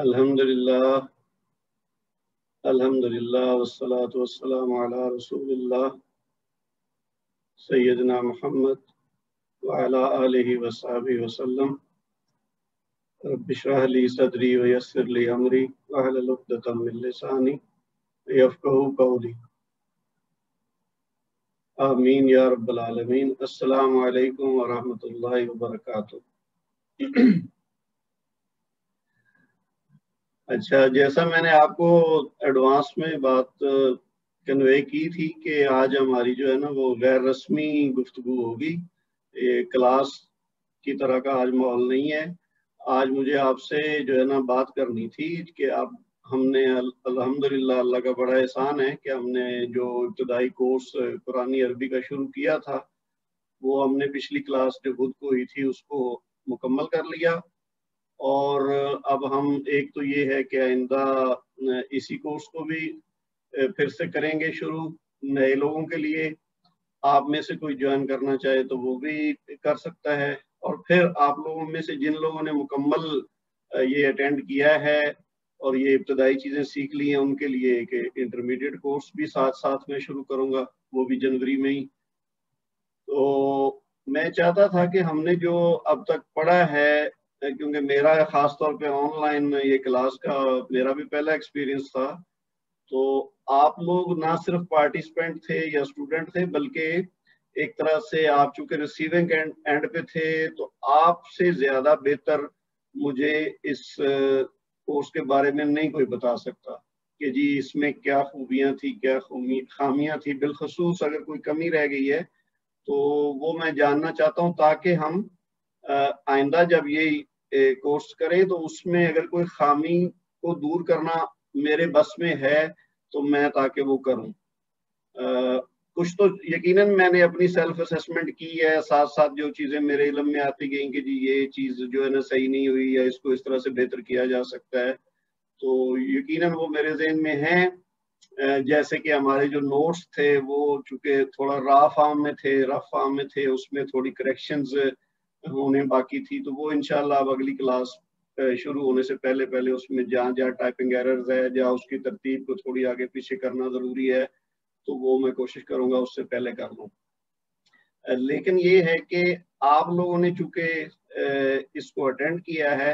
الحمدللہ والصلاة والسلام علی رسول اللہ سیدنا محمد وعلی آلہ وصحبہ وسلم. رب اشرح لی صدری ویسر لی امری واحلل عقدۃ من لسانی یفقہوا قولی. آمین یا رب العالمین. السلام علیکم ورحمۃ اللہ وبرکاتہ. اچھا، جیسا میں نے آپ کو ایڈوانس میں بات کنوے کی تھی کہ آج ہماری جو ہے نا وہ غیر رسمی گفتگو ہوگی. یہ کلاس کی طرح کا آج ماحول نہیں ہے. آج مجھے آپ سے جو ہے نا بات کرنی تھی کہ اب ہم نے الحمدللہ اللہ کا بڑا احسان ہے کہ ہم نے جو ابتدائی کورس قرآن عربی کا شروع کیا تھا وہ ہم نے پچھلی کلاس جو خود کو ہوئی تھی اس کو مکمل کر لیا. اور اب ہم ایک تو یہ ہے کہ آئندہ اسی کورس کو بھی پھر سے کریں گے شروع نئے لوگوں کے لیے. آپ میں سے کوئی جوائن کرنا چاہے تو وہ بھی کر سکتا ہے. اور پھر آپ لوگوں میں سے جن لوگوں نے مکمل یہ اٹینڈ کیا ہے اور یہ ابتدائی چیزیں سیکھ لی ہیں ان کے لیے ایک انٹرمیڈیٹ کورس بھی ساتھ ساتھ میں شروع کروں گا، وہ بھی جنوری میں ہی. تو میں چاہتا تھا کہ ہم نے جو اب تک پڑھا ہے، کیونکہ میرا خاص طور پہ آن لائن یہ کلاس کا میرا بھی پہلا ایکسپیرینس تھا، تو آپ لوگ نہ صرف پارٹیسپینٹ تھے یا اسٹوڈنٹ تھے بلکہ ایک طرح سے آپ چونکہ ریسیونگ اینڈ پہ تھے تو آپ سے زیادہ بہتر مجھے اس کورس کے بارے میں نہیں کوئی بتا سکتا کہ جی اس میں کیا خوبیاں تھی کیا خامیاں تھی. بالخصوص اگر کوئی کمی رہ گئی ہے تو وہ میں جاننا چاہتا ہوں تاکہ ہم آئندہ جب یہ کورس کریں تو اس میں اگر کوئی خامی کو دور کرنا میرے بس میں ہے تو میں تاکہ وہ کروں. کچھ تو یقیناً میں نے اپنی سیلف اسیسمنٹ کی ہے، ساتھ ساتھ جو چیزیں میرے علم میں آتی گئیں کہ جی یہ چیز جو ہے نا صحیح نہیں ہوئی یا اس کو اس طرح سے بہتر کیا جا سکتا ہے، تو یقیناً وہ میرے ذہن میں ہیں. جیسے کہ ہمارے جو نوٹس تھے وہ چونکہ تھوڑا رف فارم میں تھے اس میں تھوڑی کریکشنز ہونے باقی تھی، تو وہ انشاءاللہ اب اگلی کلاس شروع ہونے سے پہلے اس میں جہاں ٹائپنگ ایررز ہے جہاں اس کی ترتیب کو تھوڑی آگے پیچھے کرنا ضروری ہے تو وہ میں کوشش کروں گا اس سے پہلے کر لوں. لیکن یہ ہے کہ آپ لوگوں نے چونکہ اس کو اٹینڈ کیا ہے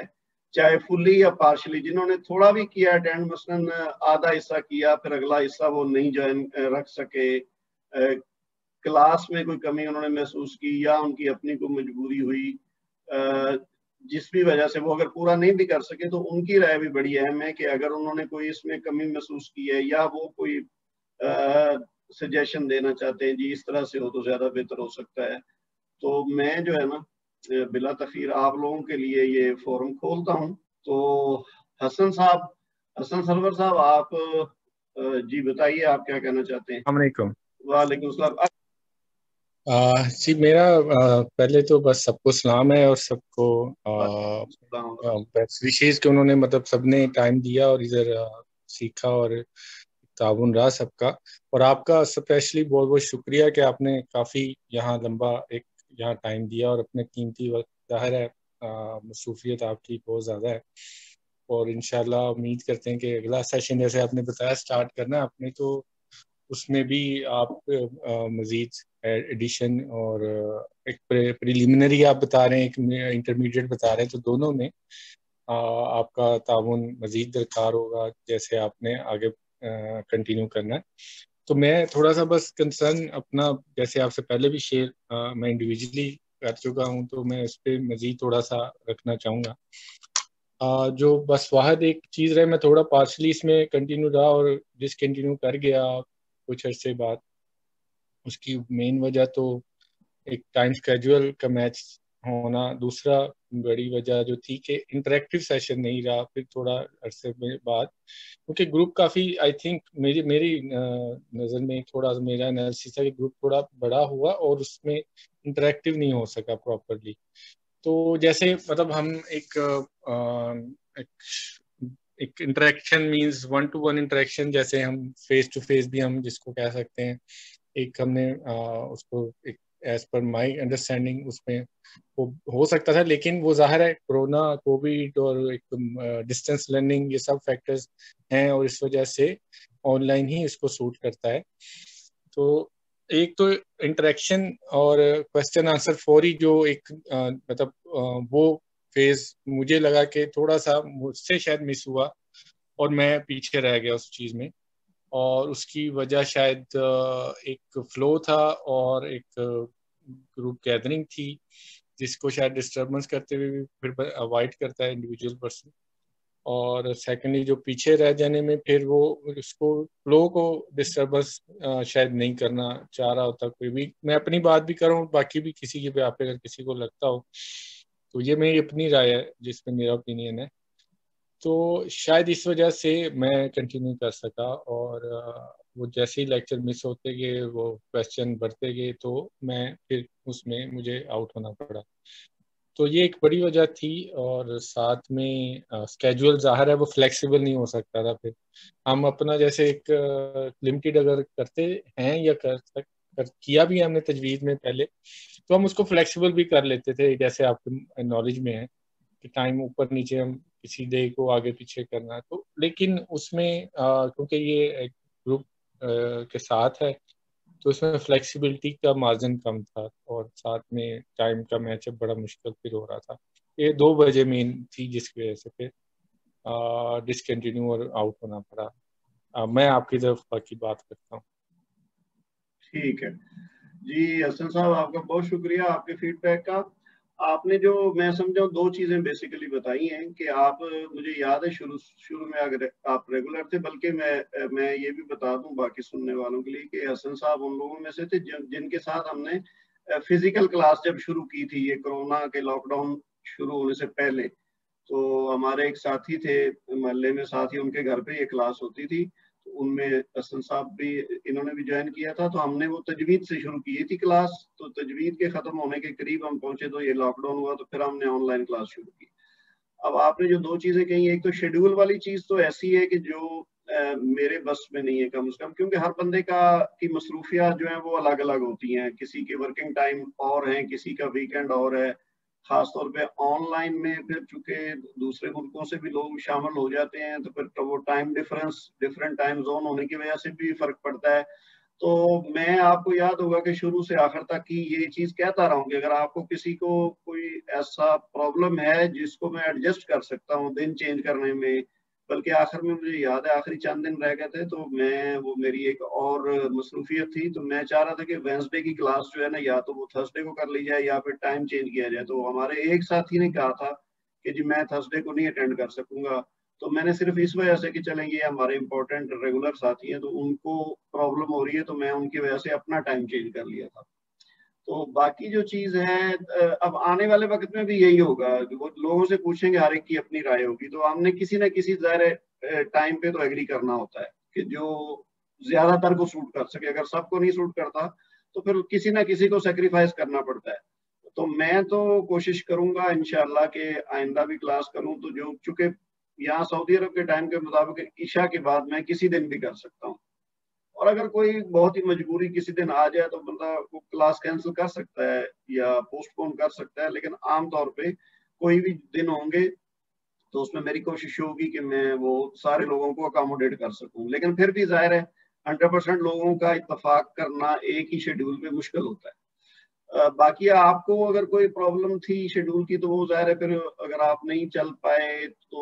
چاہے فلی یا پارشلی، جنہوں نے تھوڑا بھی کیا اٹینڈ مثلاً آدھا حصہ کیا پھر اگلا حصہ وہ نہیں جوائن رکھ سکے، کلاس میں کوئی کمی انہوں نے محسوس کی یا ان کی اپنی کوئی مجبوری ہوئی، جس بھی وجہ سے وہ اگر پورا نہیں بھی کر سکے تو ان کی رائے بھی بڑی اہم ہے کہ اگر انہوں نے کوئی اس میں کمی محسوس کی ہے یا وہ کوئی سجیشن دینا چاہتے ہیں جی اس طرح سے ہو تو زیادہ بہتر ہو سکتا ہے، تو میں جو ہے نا بلا تاخیر آپ لوگوں کے لیے یہ فورم کھولتا ہوں. تو حسن سرور صاحب آپ جی بتائیے آپ کیا کہنا چاہتے ہیں. السلام علیکم. وعلیکم السلام. جی میرا پہلے تو بس سب کو سلام ہے اور سب کو بیسٹ وشیز کہ انہوں نے مطلب سب نے ٹائم دیا اور ادھر سیکھا اور تعاون رہا سب کا. اور آپ کا اسپیشلی بہت بہت شکریہ کہ آپ نے کافی یہاں لمبا ایک یہاں ٹائم دیا اور اپنے قیمتی وقت، ظاہر ہے مصروفیت آپ کی بہت زیادہ ہے، اور انشاءاللہ امید کرتے ہیں کہ اگلا سیشن جیسے آپ نے بتایا سٹارٹ کرنا ہے اپنے، تو اس میں بھی آپ مزید ایڈیشن اور ایک پریلیمنری آپ بتا رہے ہیں ایک انٹرمیڈیٹ بتا رہے ہیں، تو دونوں میں آپ کا تعاون مزید درکار ہوگا جیسے آپ نے آگے کنٹینیو کرنا ہے. تو میں تھوڑا سا بس کنسرن اپنا جیسے آپ سے پہلے بھی شیئر میں انڈیویجولی کر چکا ہوں تو میں اس پہ مزید تھوڑا سا رکھنا چاہوں گا. جو بس واحد ایک چیز رہے میں تھوڑا پارشلی اس میں کنٹینیو رہا اور ڈسکنٹینیو کر گیا کچھ عرصے بعد. اس کی مین وجہ تو ایک ٹائم اسکیجول کا میچ ہونا، دوسرا بڑی وجہ جو تھی کہ انٹریکٹیو سیشن نہیں رہا پھر تھوڑا عرصے بعد، کیونکہ گروپ کافی آئی تھنک میری نظر میں تھوڑا میرا انالیسس ہے کہ گروپ تھوڑا بڑا ہوا اور اس میں انٹریکٹیو نہیں ہو سکا پراپرلی. تو جیسے مطلب ہم ایک انٹریکشن مینز 1-to-1 انٹریکشن، جیسے ہم فیس ٹو فیس بھی ہم جس کو کہہ سکتے ہیں، ایک ہم نے اس کو ایک ایز پر مائی انڈرسٹینڈنگ اس میں وہ ہو سکتا تھا، لیکن وہ ظاہر ہے کورونا، کووڈ اور ایک ڈسٹینس لرننگ یہ سب فیکٹرز ہیں، اور اس وجہ سے آن لائن ہی اس کو سوٹ کرتا ہے. تو ایک تو انٹریکشن اور کوشچن آنسر فوری جو ایک مطلب وہ فیز مجھے لگا کہ تھوڑا سا مجھ سے شاید مس ہوا اور میں پیچھے رہ گیا اس چیز میں، اور اس کی وجہ شاید ایک فلو تھا اور ایک گروپ گیدرنگ تھی جس کو شاید ڈسٹربنس کرتے ہوئے بھی پھر اوائڈ کرتا ہے انڈیویجول پرسن. اور سیکنڈلی جو پیچھے رہ جانے میں پھر وہ اس کو فلو کو ڈسٹربنس شاید نہیں کرنا چاہ رہا ہوتا کوئی بھی. میں اپنی بات بھی کروں، باقی بھی کسی کی بھی آپ اگر کسی کو لگتا ہو تو یہ میری اپنی رائے ہے جس میں میرا اوپینین ہے. تو شاید اس وجہ سے میں کنٹینیو کر سکا، اور وہ جیسے ہی لیکچر مس ہوتے گئے، وہ کویسچن بڑھتے گئے، تو میں پھر اس میں مجھے آؤٹ ہونا پڑا. تو یہ ایک بڑی وجہ تھی. اور ساتھ میں اسکیجول ظاہر ہے وہ فلیکسیبل نہیں ہو سکتا تھا. پھر ہم اپنا جیسے ایک لمیٹیڈ اگر کرتے ہیں یا کیا بھی ہم نے تجویز میں پہلے، تو ہم اس کو فلیکسیبل بھی کر لیتے تھے، جیسے آپ کو نالج میں ہے کہ ٹائم اوپر نیچے ہم کسی ڈے کو آگے پیچھے کرنا ہے. تو لیکن اس میں کیونکہ یہ ایک گروپ کے ساتھ ہے تو اس میں فلیکسیبلٹی کا مارجن کم تھا، اور ساتھ میں ٹائم کا میچ اپ بڑا مشکل پھر ہو رہا تھا. یہ 2 وجہ مین تھی جس کی وجہ سے پھر ڈسکنٹینیو اور آؤٹ ہونا پڑا. میں آپ کی طرف باقی بات کرتا ہوں. ٹھیک ہے جی حسن صاحب، آپ کا بہت شکریہ آپ کے فیڈ بیک کا. آپ نے جو میں سمجھا 2 چیزیں بیسیکلی بتائی ہیں کہ آپ، مجھے یاد ہے شروع میں اگر آپ ریگولر تھے، بلکہ میں یہ بھی بتا دوں باقی سننے والوں کے لیے کہ حسن صاحب ان لوگوں میں سے تھے جن کے ساتھ ہم نے فزیکل کلاس جب شروع کی تھی، یہ کرونا کے لاک ڈاؤن شروع ہونے سے پہلے. تو ہمارے ایک ساتھی تھے محلے میں ساتھی، ان کے گھر پہ یہ کلاس ہوتی تھی، ان میں حسن صاحب بھی، انہوں نے بھی جوائن کیا تھا. تو ہم نے وہ تجوید سے شروع کی تھی کلاس. تو تجوید کے ختم ہونے کے قریب ہم پہنچے تو یہ لاک ڈاؤن ہوا، تو پھر ہم نے آن لائن کلاس شروع کی. اب آپ نے جو 2 چیزیں کہی، ایک تو شیڈول والی چیز تو ایسی ہے کہ جو میرے بس میں نہیں ہے کم از کم، کیونکہ ہر بندے کی مصروفیات جو ہیں وہ الگ الگ ہوتی ہیں. کسی کے ورکنگ ٹائم اور ہیں، کسی کا ویکینڈ اور ہے. خاص طور پہ آن لائن میں پھر چونکہ دوسرے ملکوں سے بھی لوگ شامل ہو جاتے ہیں، تو پھر وہ time difference, different time zone ہونے کی وجہ سے بھی فرق پڑتا ہے. تو میں، آپ کو یاد ہوگا کہ شروع سے آخر تک کی یہ چیز کہتا رہا ہوں کہ اگر آپ کو کسی کو کوئی ایسا پرابلم ہے جس کو میں ایڈجسٹ کر سکتا ہوں دن چینج کرنے میں، بلکہ آخر میں مجھے یاد ہے آخری چند دن رہ گئے تھے تو وہ میری ایک اور مصروفیت تھی، تو میں چاہ رہا تھا کہ وینسڈے کی کلاس جو ہے نا، یا تو وہ تھرسڈے کو کر لی جائے یا پھر ٹائم چینج کیا جائے. تو ہمارے ایک ساتھی نے کہا تھا کہ جی میں تھرسڈے کو نہیں اٹینڈ کر سکوں گا. تو میں نے صرف اس وجہ سے کہ چلیں یہ ہمارے امپورٹنٹ ریگولر ساتھی ہیں تو ان کو پرابلم ہو رہی ہے، تو میں ان کی وجہ سے اپنا ٹائم چینج کر لیا تھا. تو باقی جو چیز ہے، اب آنے والے وقت میں بھی یہی ہوگا، وہ لوگوں سے پوچھیں گے، ہر ایک کی اپنی رائے ہوگی. تو ہم نے کسی نہ کسی ظاہر ٹائم پہ تو ایگری کرنا ہوتا ہے کہ جو زیادہ تر کو سوٹ کر سکے. اگر سب کو نہیں سوٹ کرتا تو پھر کسی نہ کسی کو سیکریفائز کرنا پڑتا ہے. تو میں تو کوشش کروں گا انشاءاللہ کہ آئندہ بھی کلاس کروں. تو جو چونکہ یہاں سعودی عرب کے ٹائم کے مطابق عشاء کے بعد میں کسی دن بھی کر سکتا ہوں، اور اگر کوئی بہت ہی مجبوری کسی دن آ جائے تو بندہ وہ کلاس کینسل کر سکتا ہے یا پوسٹ پون کر سکتا ہے. لیکن عام طور پہ کوئی بھی دن ہوں گے تو اس میں میری کوشش ہوگی کہ میں وہ سارے لوگوں کو اکاموڈیٹ کر سکوں. لیکن پھر بھی ظاہر ہے 100% لوگوں کا اتفاق کرنا ایک ہی شیڈول پہ مشکل ہوتا ہے. باقی آپ کو اگر کوئی پرابلم تھی شیڈول کی تو وہ ظاہر ہے پھر اگر آپ نہیں چل پائے تو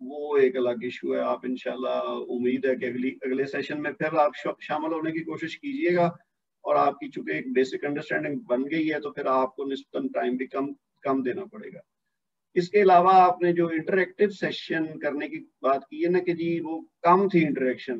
وہ ایک الگ ایشو ہے. آپ انشاءاللہ امید ہے کہ اگلے سیشن میں پھر آپ شامل ہونے کی کوشش کیجئے گا. اور آپ کی چونکہ ایک بیسک انڈرسٹینڈنگ بن گئی ہے تو پھر آپ کو نسبتاً ٹائم بھی کم دینا پڑے گا. اس کے علاوہ آپ نے جو انٹریکٹیو سیشن کرنے کی بات کی ہے نا کہ جی وہ کم تھی انٹریکشن،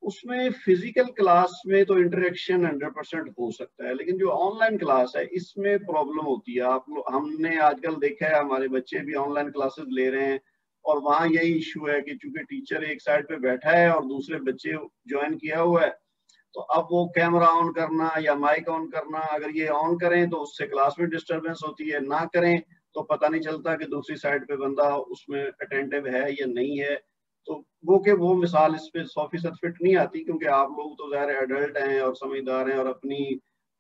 اس میں فزیکل کلاس میں تو انٹریکشن 100% ہو سکتا ہے، لیکن جو آن لائن کلاس ہے اس میں پرابلم ہوتی ہے. ہم نے آج کل دیکھا ہے ہمارے بچے بھی آن لائن کلاسز لے رہے ہیں، اور وہاں یہی ایشو ہے کہ چونکہ ٹیچر ایک سائڈ پہ بیٹھا ہے اور دوسرے بچے جوائن کیا ہوا ہے، تو اب وہ کیمرہ آن کرنا یا مائک آن کرنا، اگر یہ آن کریں تو اس سے کلاس میں ڈسٹربنس ہوتی ہے، نہ کریں تو پتہ نہیں چلتا کہ دوسری سائڈ پہ بندہ اس میں اٹینٹیو ہے یا نہیں ہے. تو وہ مثال اس پہ 100% فٹ نہیں آتی، کیونکہ آپ لوگ تو ظاہر ایڈلٹ ہیں اور سمجھدار ہیں اور اپنی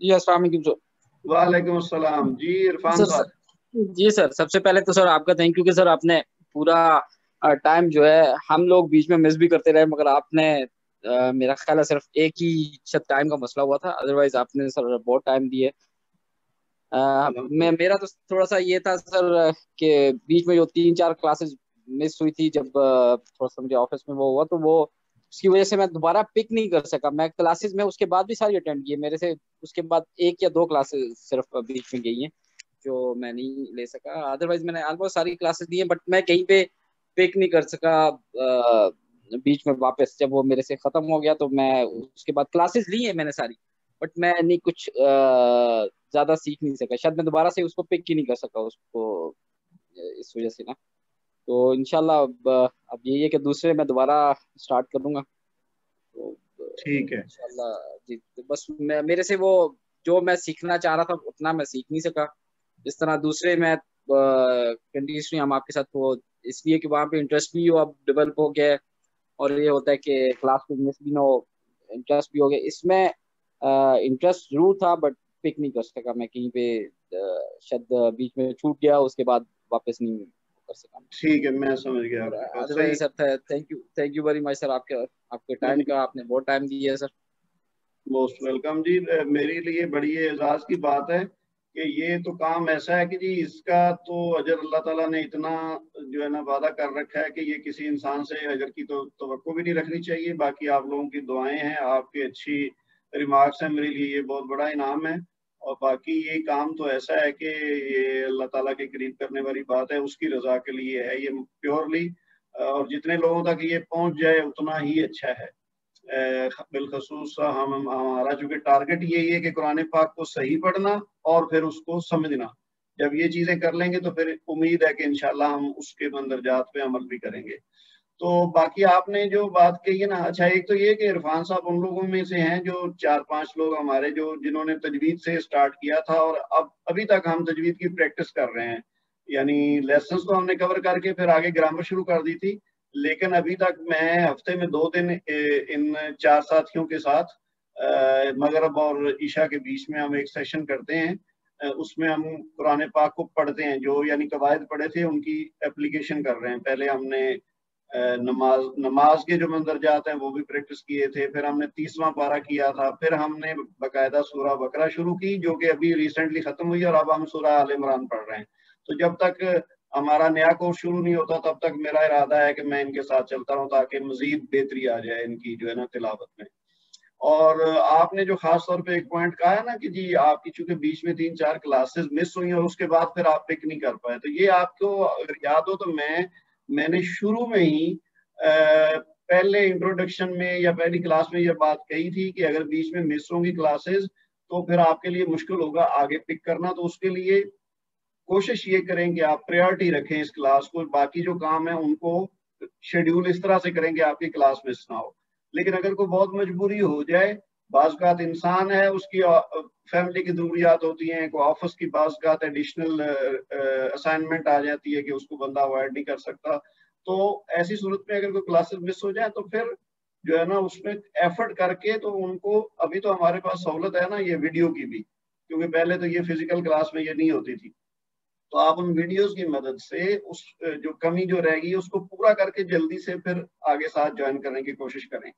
جی السلام علیکم سر. وعلیکم السلام. جی عرفان صاحب. جی سر, سب سے پہلے تو سر آپ کا تھینک یو کہ سر آپ نے پورا ٹائم جو ہے, ہم لوگ بیچ میں مس بھی کرتے رہے مگر آپ نے میرا خیال ہے صرف ایک ہی شاید ٹائم کا مسئلہ ہوا تھا, ادروائز آپ نے سر بہت ٹائم دیے. میرا تو تھوڑا سا یہ تھا سر کہ بیچ میں جو 3-4 کلاسز مس ہوئی تھی, جب تھوڑا سا مجھے آفس میں وہ ہوا تو وہ اس کی وجہ سے میں دوبارہ پک نہیں کر سکا. میں کلاسز میں اس کے بعد بھی ساری اٹینڈ کیے, میرے سے اس کے بعد 1 یا 2 کلاسز صرف بیچ میں گئی ہیں جو میں نہیں لے سکا. ادروائز میں نے آلموسٹ ساری کلاسز دی ہیں, بٹ میں کہیں پہ پک نہیں کر سکا بیچ میں واپس. جب وہ میرے سے ختم ہو گیا تو میں اس کے بعد کلاسز لی ہیں میں نے ساری, بٹ میں نہیں کچھ زیادہ سیکھ نہیں سکا. شاید میں دوبارہ سے اس کو پک ہی نہیں کر سکا اس کو اس وجہ سے نا. تو انشاءاللہ اب یہی ہے کہ دوسرے میں دوبارہ اسٹارٹ کروں گا. تو ٹھیک ہے انشاءاللہ جی. بس میرے سے وہ جو میں سیکھنا چاہ رہا تھا اتنا میں سیکھ نہیں سکا. اس طرح دوسرے میں کنٹینیوسلی ہم آپ کے ساتھ وہ اس لیے کہ وہاں پہ انٹرسٹ بھی ہو اب ڈیولپ ہو گیا, اور یہ ہوتا ہے کہ کلاس میں مس بھی نہ ہو, انٹرسٹ بھی ہو گیا. اس میں انٹرسٹ ضرور تھا بٹ پک نہیں کر سکا میں کہیں پہ, شاید بیچ میں چھوٹ گیا, اس کے بعد واپس نہیں کر سکا. ٹھیک ہے, میں سمجھ گیا آپ کی بات. صحیح sir thank you very much sir, آپ کے ٹائم کا آپ نے بہت ٹائم دیا ہے سر. موسٹ ویلکم جی. میرے لیے بڑی اعزاز کی بات ہے کہ یہ تو کام ایسا ہے کہ جی اس کا تو اجر اللہ تعالیٰ نے اتنا جو ہے نا وعدہ کر رکھا ہے کہ یہ کسی انسان سے اجر کی تو توقع بھی نہیں رکھنی چاہیے. باقی آپ لوگوں کی دعائیں ہیں, آپ کی اچھی ریمارکس ہیں, میرے لیے یہ بہت بڑا انعام ہے. اور باقی یہ کام تو ایسا ہے کہ یہ اللہ تعالیٰ کے قریب کرنے والی بات ہے, اس کی رضا کے لیے ہے یہ پیورلی, اور جتنے لوگوں تک یہ پہنچ جائے اتنا ہی اچھا ہے. بالخصوص ہمارا چونکہ ٹارگٹ یہی ہے کہ قرآن پاک کو صحیح پڑھنا اور پھر اس کو سمجھنا. جب یہ چیزیں کر لیں گے تو پھر امید ہے کہ انشاءاللہ ہم اس کے مندرجات پہ عمل بھی کریں گے. تو باقی آپ نے جو بات کہی ہے نا, اچھا ایک تو یہ کہ عرفان صاحب ان لوگوں میں سے ہیں جو 4-5 لوگ ہمارے جنہوں نے تجوید سے اسٹارٹ کیا تھا, اور ابھی تک ہم تجوید کی پریکٹس کر رہے ہیں. یعنی لیسنس تو ہم نے کور کر کے پھر آگے گرامر شروع کر دی تھی, لیکن ابھی تک میں ہفتے میں 2 دن ان 4 ساتھیوں کے ساتھ مغرب اور عشاء کے بیچ میں ہم ایک سیشن کرتے ہیں. اس میں ہم قرآن پاک کو پڑھتے ہیں, جو یعنی قواعد پڑھے تھے ان کی اپلیکیشن کر رہے ہیں. پہلے ہم نے نماز کے جو مندرجات ہیں وہ بھی پریکٹس کیے تھے, پھر ہم نے 30واں پارہ کیا تھا, پھر ہم نے باقاعدہ سورہ بقرہ شروع کی جو کہ ابھی ریسنٹلی ختم ہوئی, اور اب ہم سورہ آل عمران پڑھ رہے ہیں. تو جب تک ہمارا نیا کورس شروع نہیں ہوتا تب تک میرا ارادہ ہے کہ میں ان کے ساتھ چلتا ہوں تاکہ مزید بہتری آ جائے ان کی جو ہے نا تلاوت میں. اور آپ نے جو خاص طور پہ ایک پوائنٹ کہا ہے نا کہ جی آپ کی چونکہ بیچ میں 3-4 کلاسز مس ہوئی اور اس کے بعد پھر آپ پک نہیں کر پائے, تو یہ آپ کو اگر یاد ہو تو میں نے شروع میں ہی پہلے انٹروڈکشن میں یا پہلی کلاس میں یہ بات کہی تھی کہ اگر بیچ میں مس ہوں گی کلاسز تو پھر آپ کے لیے مشکل ہوگا آگے پک کرنا. تو اس کے لیے کوشش یہ کریں کہ آپ پریورٹی رکھیں اس کلاس کو, باقی جو کام ہے ان کو شیڈیول اس طرح سے کریں کہ آپ کی کلاس مس نہ ہو. لیکن اگر کوئی بہت مجبوری ہو جائے, بعض اوقات انسان ہے اس کی فیملی کی ضروریات ہوتی ہیں, کوئی آفس کی بعض اوقات ایڈیشنل اسائنمنٹ آ جاتی ہے کہ اس کو بندہ اوائڈ نہیں کر سکتا. تو ایسی صورت میں اگر کوئی کلاسز مس ہو جائے تو پھر جو ہے نا اس میں ایفرٹ کر کے تو ان کو, ابھی تو ہمارے پاس سہولت ہے نا یہ ویڈیو کی بھی, کیونکہ پہلے تو یہ فزیکل کلاس میں یہ نہیں ہوتی تھی, تو آپ ان ویڈیوز کی مدد سے اس جو کمی جو رہ گی اس کو پورا کر کے جلدی سے پھر آگے ساتھ جوائن کرنے کی کوشش کریں.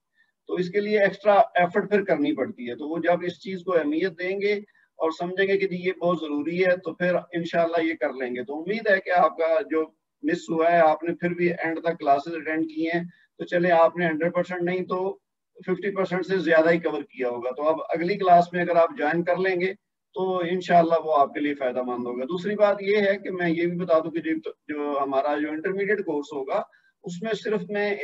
تو اس کے لیے ایکسٹرا ایفرٹ پھر کرنی پڑتی ہے. تو وہ جب اس چیز کو اہمیت دیں گے اور سمجھیں گے کہ جی یہ بہت ضروری ہے تو پھر انشاءاللہ یہ کر لیں گے. تو امید ہے کہ آپ کا جو مس ہوا ہے آپ نے پھر بھی اینڈ تک کلاسز اٹینڈ کی ہیں, تو چلے آپ نے 100% نہیں تو 50% سے زیادہ ہی کور کیا ہوگا. تو اب اگلی کلاس میں اگر آپ جوائن کر لیں گے تو انشاءاللہ وہ آپ کے لیے فائدہ مند ہوگا. دوسری بات یہ ہے کہ میں یہ بھی بتا دوں کہ جو ہمارا جو انٹرمیڈیٹ کورس ہوگا اس میں صرف میں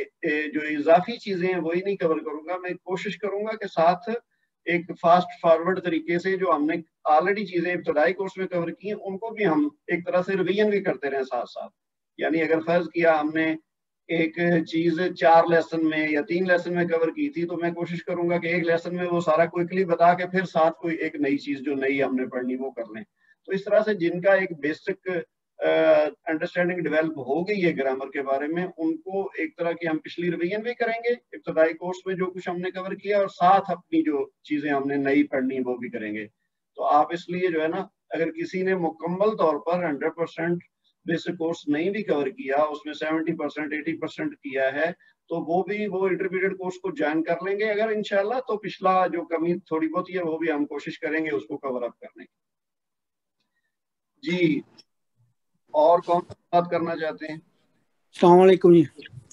جو اضافی چیزیں ہیں وہی نہیں کور کروں گا, میں کوشش کروں گا کہ ساتھ ایک فاسٹ فارورڈ طریقے سے جو ہم نے آلریڈی چیزیں ابتدائی کورس میں کور کی ہیں ان کو بھی ہم ایک طرح سے ریویژن بھی کرتے رہیں ساتھ ساتھ. یعنی اگر فرض کیا ہم نے ایک چیز 4 لیسن میں یا 3 لیسن میں کور کی تھی تو میں کوشش کروں گا کہ ایک لیسن میں وہ سارا کوئکلی بتا کے پھر ساتھ کوئی ایک نئی چیز جو نئی ہم نے پڑھنی وہ کر لیں. تو اس طرح سے جن کا ایک بیسک انڈرسٹینڈنگ ڈیولپ ہو گئی ہے گرامر کے بارے میں, ان کو ایک طرح کی ہم پچھلی ریویژن بھی کریں گے ابتدائی کورس میں جو کچھ ہم نے کور کیا, اور ساتھ اپنی جو چیزیں ہم نے نئی پڑھنی وہ بھی کریں گے. تو آپ اس لیے جو ہے نا اگر کسی نے مکمل طور پر 100% بیسک کورس نہیں بھی کور کیا, اس میں 70% 80% کیا ہے, تو وہ بھی وہ انٹرمیڈیٹ کورس کو جوائن کر لیں گے اگر انشاءاللہ, تو پچھلا جو کمی تھوڑی بہت ہے وہ بھی ہم کوشش کریں گے اس کو کور اپ کرنے کی. جی اور کون بات کرنا چاہتے ہیں؟ السلام علیکم جی.